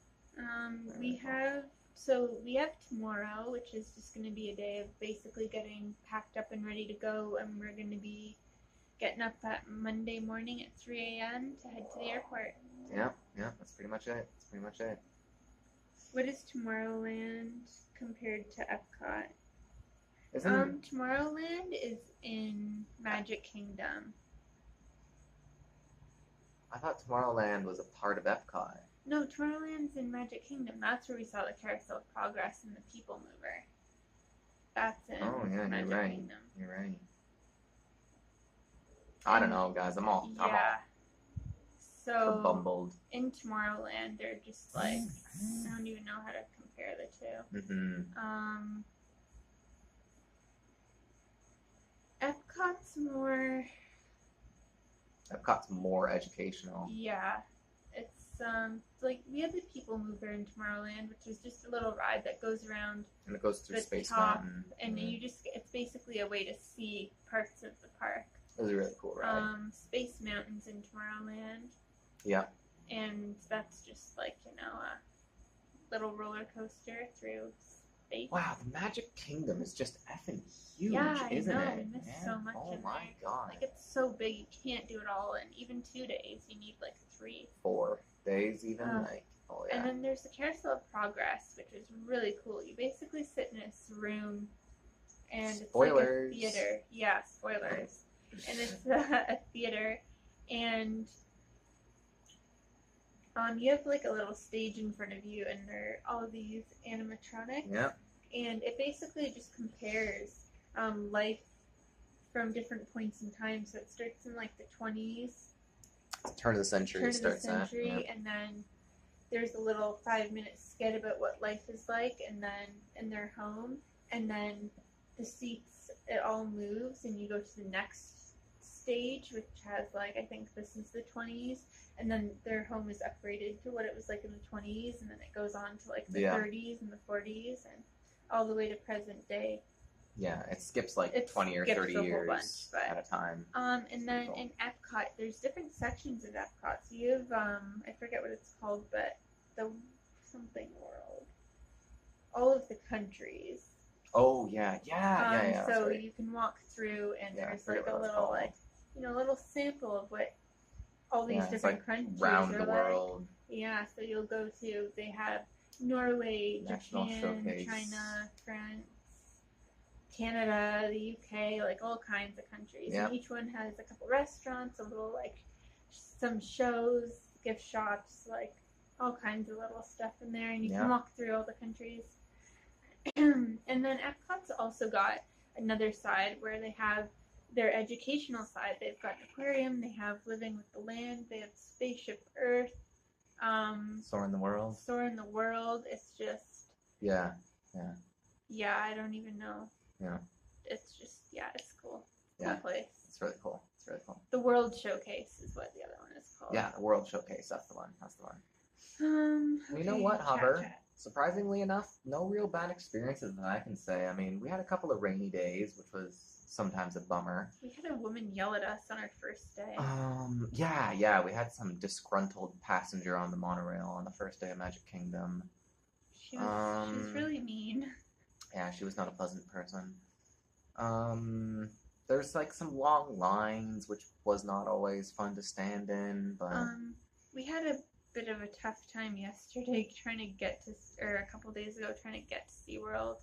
We have tomorrow, which is just going to be a day of basically getting packed up and ready to go, and we're going to be getting up at Monday morning at 3 a.m. to head to the airport. Yeah. That's pretty much it. What is Tomorrowland compared to Epcot? Isn't Tomorrowland is in Magic Kingdom. I thought Tomorrowland was a part of Epcot. No, Tomorrowland's in Magic Kingdom. That's where we saw the Carousel of Progress and the People Mover. That's in Magic Kingdom. You're right. I don't know, guys. I'm all So bumbled. in Tomorrowland, they're just like, I don't even know how to compare the two. Mm-hmm. Epcot's more educational. Yeah, it's like we have the People Mover in Tomorrowland, which is just a little ride that goes around And it goes through the Space top, Mountain. and it's basically a way to see parts of the park. It was a really cool ride. Space Mountain's in Tomorrowland. Yeah. And that's just like, a little roller coaster through space. Wow, the Magic Kingdom is just effing huge, isn't I know. it? We missed so much Oh in my there. god. Like, it's so big, you can't do it all in even 2 days. You need like 3. 4 days even. Oh yeah. And then there's the Carousel of Progress, which is really cool. You basically sit in this room, and Spoilers. It's like a theater. Yeah, spoilers. And it's a theater, and you have like a little stage in front of you, and there are all of these animatronics. Yep. And it basically just compares life from different points in time. So it starts in like the 20s. Turn of the century And then there's a little 5-minute skit about what life is like, and then in their home, and then the seats, it all moves, and you go to the next stage, which has like, I think this is the 20s, and then their home is upgraded to what it was like in the 20s, and then it goes on to like the 30s and the 40s, and all the way to present day. Yeah, it skips like 20 or 30 years at a time. And then in Epcot, there's different sections of Epcot. So you have, I forget what it's called, but the something world. All of the countries. Oh, yeah. So you can walk through, and there's like a little, like, little sample of what all these different countries round are the world. Yeah, so you'll go to, they have Norway, National Japan, Showcase. China, France, Canada, the UK, like all kinds of countries. Yep. And each one has a couple restaurants, a little like some shows, gift shops, like all kinds of little stuff in there, and you can walk through all the countries. And then Epcot's also got another side where they have their educational side. They've got an aquarium, they have Living with the Land, they have Spaceship Earth, Soar in the World. It's just Yeah, I don't even know. Yeah. It's just it's cool. Yeah. Cool place. It's really cool. The World Showcase is what the other one is called. Yeah, the World Showcase. That's the one. You know Okay, what, Hover? chat. Surprisingly enough, no real bad experiences that I can say. I mean, we had a couple of rainy days, which was sometimes a bummer. We had a woman yell at us on our first day. Yeah, we had some disgruntled passenger on the monorail on the first day of Magic Kingdom. She was really mean. Yeah, she was not a pleasant person. There's like some long lines, which was not always fun to stand in, but we had a bit of a tough time yesterday or a couple days ago trying to get to SeaWorld,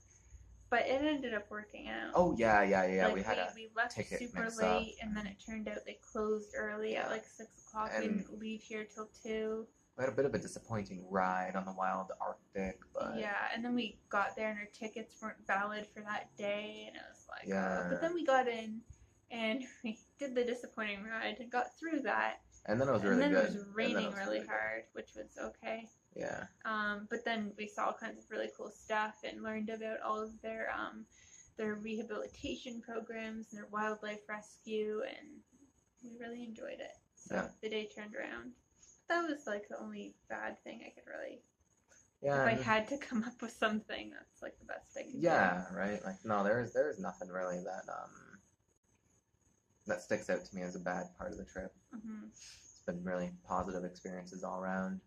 but it ended up working out. Oh yeah. Like, we left ticket super mix late, up. and then it turned out they closed early at like 6 o'clock. We didn't leave here till 2. We had a bit of a disappointing ride on the Wild Arctic, but and then we got there and our tickets weren't valid for that day, and it was like, but then we got in and we did the disappointing ride and got through that. And then it was really good. And then it was raining really hard, which was okay. Yeah. But then we saw all kinds of really cool stuff and learned about all of their rehabilitation programs and their wildlife rescue, and we really enjoyed it. So Yeah. the day turned around. That was like the only bad thing I could really. Yeah. If I had to come up with something, that's like the best I could Yeah, right. Like no, there's nothing really that sticks out to me as a bad part of the trip. do. It's been really positive experiences all around.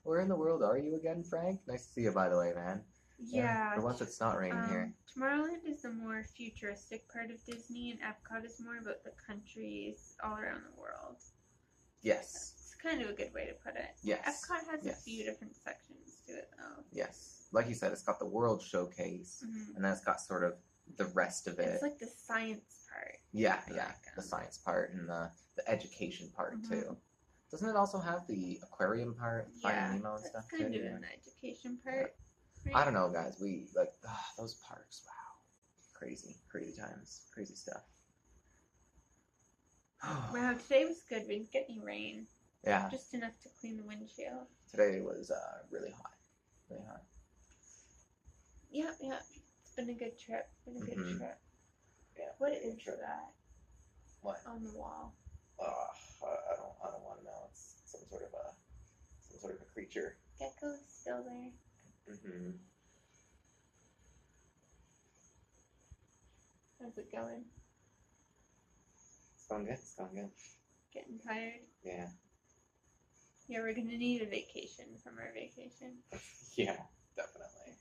Where in the world are you again, Frank? Nice to see you, by the way, man. Yeah. For once, it's not raining here. Tomorrowland is the more futuristic part of Disney, and Epcot is more about the countries all around the world. Yes. It's kind of a good way to put it. Yes. Epcot has Yes. a few different sections to it, though. Yes. Like you said, it's got the World Showcase, and then it's got sort of the rest of it. It's like the science part. Yeah, the science part and the education part too. Doesn't it also have the aquarium part, Finding Nemo and stuff too? Kind of in the education part. Right? I don't know, guys. We like those parks. Wow, crazy times, crazy stuff. Wow, today was good. We didn't get any rain. Yeah. Just enough to clean the windshield. Today was really hot. Really hot. Yeah. It's been a good trip. Yeah. What is that? What? On the wall. I don't want to know. It's some sort of a creature. Gecko's still there. How's it going? It's going good. It's going good. Getting tired? Yeah. Yeah, we're gonna need a vacation from our vacation. Yeah, definitely.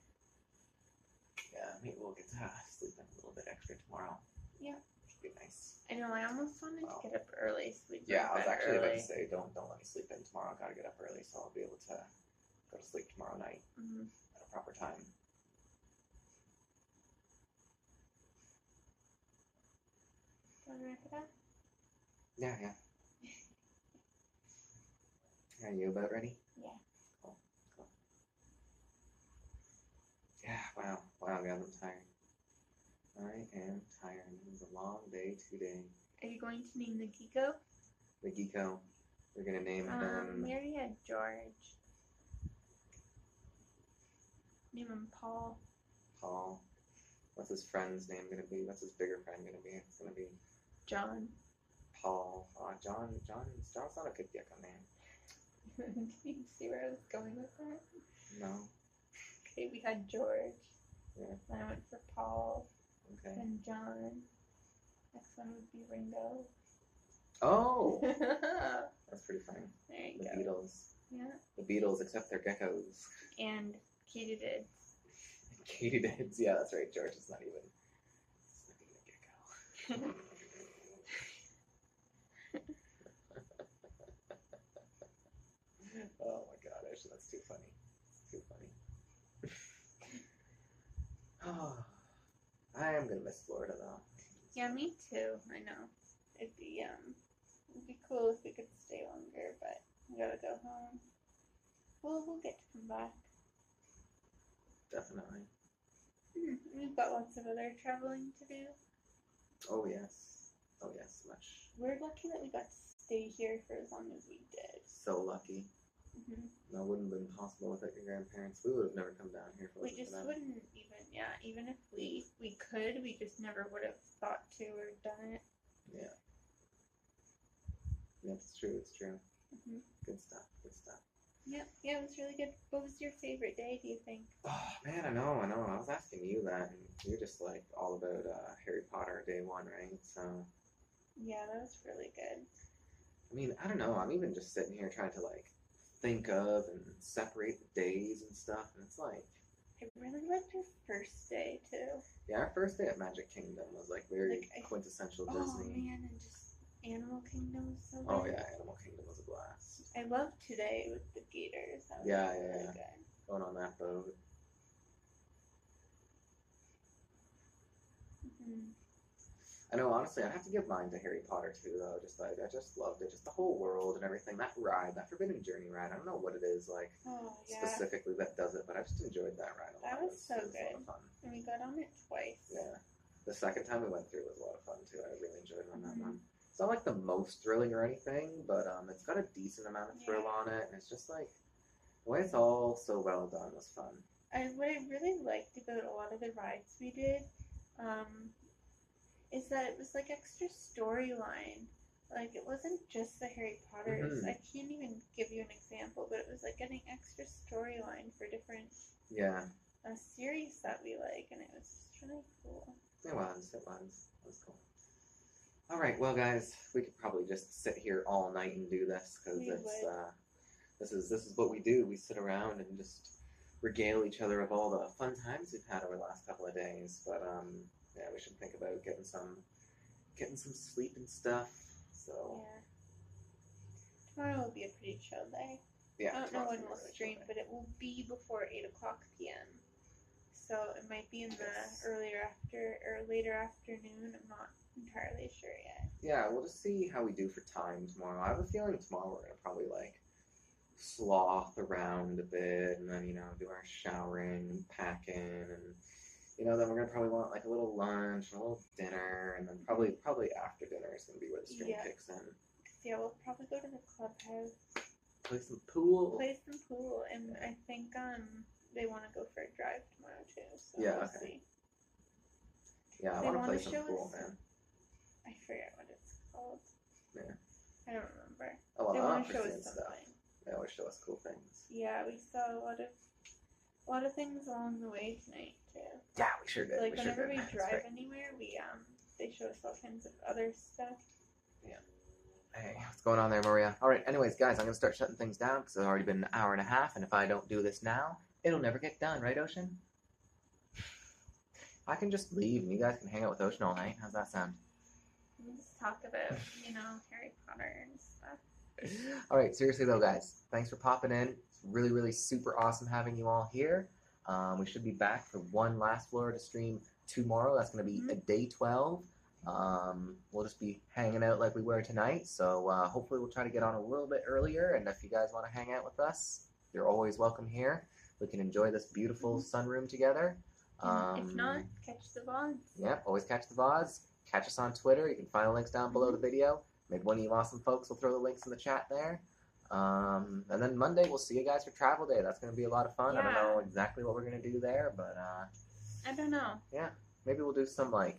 Yeah, maybe we'll get to sleep in a little bit extra tomorrow. Yeah. Should be nice. I know, I almost wanted to get up early so we I was actually about to say, don't let me sleep in tomorrow. I gotta get up early so I'll be able to go to sleep tomorrow night at a proper time. Want to wrap it up? Yeah. Are you about ready? Yeah. Cool. Yeah, wow, guys, I'm tired. I am tired. It was a long day today. Are you going to name the Geeko? The Geeko. We're gonna name him. We already had George. Name him Paul. Paul. What's his friend's name gonna be? What's his bigger friend gonna be? It's gonna be John. Paul. John's not a good gecko name. Can you see where I was going with that? No. Okay, we had George. Yeah. Then I went for Paul. Okay. Then John. Next one would be Ringo. Oh! That's pretty funny. There you the go. Beatles. Yeah. The Beatles, except they're geckos. And katydids. Katydids. Yeah, that's right. George is not even a gecko. Oh my gosh, that's too funny. It's too funny. Oh, I am gonna miss Florida though. Yeah, me too. I know. It'd be cool if we could stay longer, but we gotta go home. We'll get to come back. Definitely. We've got lots of other traveling to do. Oh yes, much. We're lucky that we got to stay here for as long as we did. So lucky. That wouldn't have been possible without your grandparents. We would have never come down here. We just wouldn't even if we could, we just never would have thought to or done it. Yeah. Yeah, it's true. Good stuff. Yeah, it was really good. What was your favorite day, do you think? Oh man, I know. I was asking you that, and you're just like all about Harry Potter day one, right? So. Yeah, that was really good. I mean, I don't know. I'm even just sitting here trying to like think of and separate the days and stuff, and it's like. I really liked our first day too. Yeah, our first day at Magic Kingdom was like very quintessential Disney. Oh man, and just Animal Kingdom was so good. Oh yeah, Animal Kingdom was a blast. I loved today with the gators. That was really good. Going on that boat. I know, honestly, I'd have to give mine to Harry Potter too, though. I just loved it, just the whole world and everything. That ride, that Forbidden Journey ride. I don't know what it is specifically that does it, but I just enjoyed that ride a lot. That was so good. It was a lot of fun. And we got on it twice. Yeah, the second time we went through was a lot of fun too. I really enjoyed on that one. It's not like the most thrilling or anything, but it's got a decent amount of thrill on it, and it's just like the way it's all so well done was fun. And what I really liked about a lot of the rides we did, is that it was like extra storyline. Like it wasn't just the Harry Potters. Mhm. I can't even give you an example, but it was like getting extra storyline for different Yeah, series that we like, and it was just really cool. it was. It was cool. All right, well, guys, we could probably just sit here all night and do this because We it's would. this is what we do. We sit around and just regale each other of all the fun times we've had over the last couple of days. But yeah, we should think about getting some sleep and stuff. So Yeah. Tomorrow will be a pretty chill day. yeah, I don't know tomorrow's when gonna be we'll really stream, chill. but it will be before 8 o'clock p.m. So it might be in the Yes. later afternoon. I'm not entirely sure yet. Yeah, we'll just see how we do for time tomorrow. I have a feeling tomorrow we're gonna probably like sloth around a bit, and then do our showering and packing, and then we're gonna probably want like a little lunch and a little dinner, and then probably after dinner is gonna be where the stream Yeah. kicks in. Yeah, we'll probably go to the clubhouse, Play some pool. and I think they want to go for a drive tomorrow too. So Yeah, we'll okay. see. Yeah, I They want to wanna play some show pool, us- man. I forget what it's called. Yeah. I don't remember. Oh, well, They I'm want to show seeing us stuff. something. They always show us cool things. Yeah, we saw a lot of things along the way tonight too. Yeah, we sure did. Like we sure whenever did. we That's drive great. anywhere, they show us all kinds of other stuff. Hey, what's going on there, Maria? All right, anyways, guys, I'm going to start shutting things down because it's already been an hour and a half, and if I don't do this now, it'll never get done, right, Ocean? I can just leave, and you guys can hang out with Ocean all night. How's that sound? We just talk about, Harry Potter and stuff. All right, seriously, though, guys, thanks for popping in. It's really, really super awesome having you all here. We should be back for one last Florida stream tomorrow. That's going to be a day 12. We'll just be hanging out like we were tonight, so hopefully we'll try to get on a little bit earlier, and if you guys want to hang out with us, you're always welcome here. We can enjoy this beautiful sunroom together. And if not, catch the VODs. Yep, always catch the VODs. Catch us on Twitter. You can find the links down below the video. Maybe one of you awesome folks will throw the links in the chat there. And then Monday we'll see you guys for Travel Day. That's going to be a lot of fun. Yeah. I don't know exactly what we're going to do there, but I don't know. yeah, maybe we'll do some like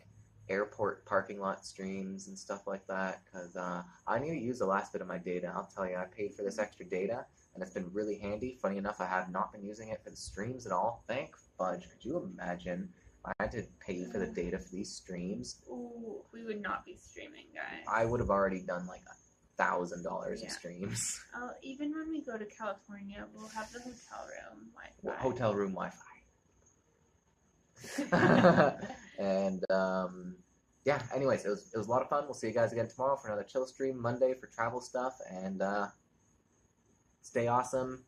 airport parking lot streams and stuff like that, because I need to use the last bit of my data. I'll tell you, I paid for this extra data, and it's been really handy. Funny enough, I have not been using it for the streams at all. Thank fudge. Could you imagine I had to pay for the data for these streams? Ooh, we would not be streaming, guys. I would have already done like $1,000 in Yeah. streams. Even when we go to California, we'll have the hotel room Wi-Fi. Hotel room Wi-Fi. And yeah, anyways, it was a lot of fun. We'll see you guys again tomorrow for another chill stream, Monday for travel stuff, and stay awesome.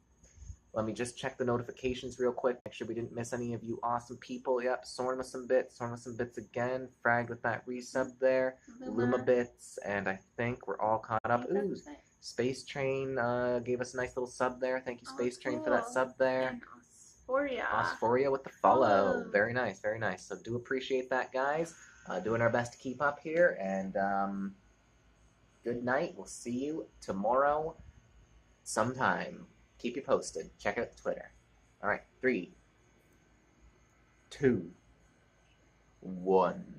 Let me just check the notifications real quick, make sure we didn't miss any of you awesome people. Yep, Sorn with some bits again, fragged with that resub there, Luma bits, and I think we're all caught up. Ooh, Space Train gave us a nice little sub there. Thank you, Space Train, for that cool. sub there. And Asphoria. Asphoria with the follow. Follow. Very nice, very nice. So do appreciate that, guys. Doing our best to keep up here, and good night. We'll see you tomorrow sometime. Keep you posted. Check out Twitter. All right, 3, 2, 1.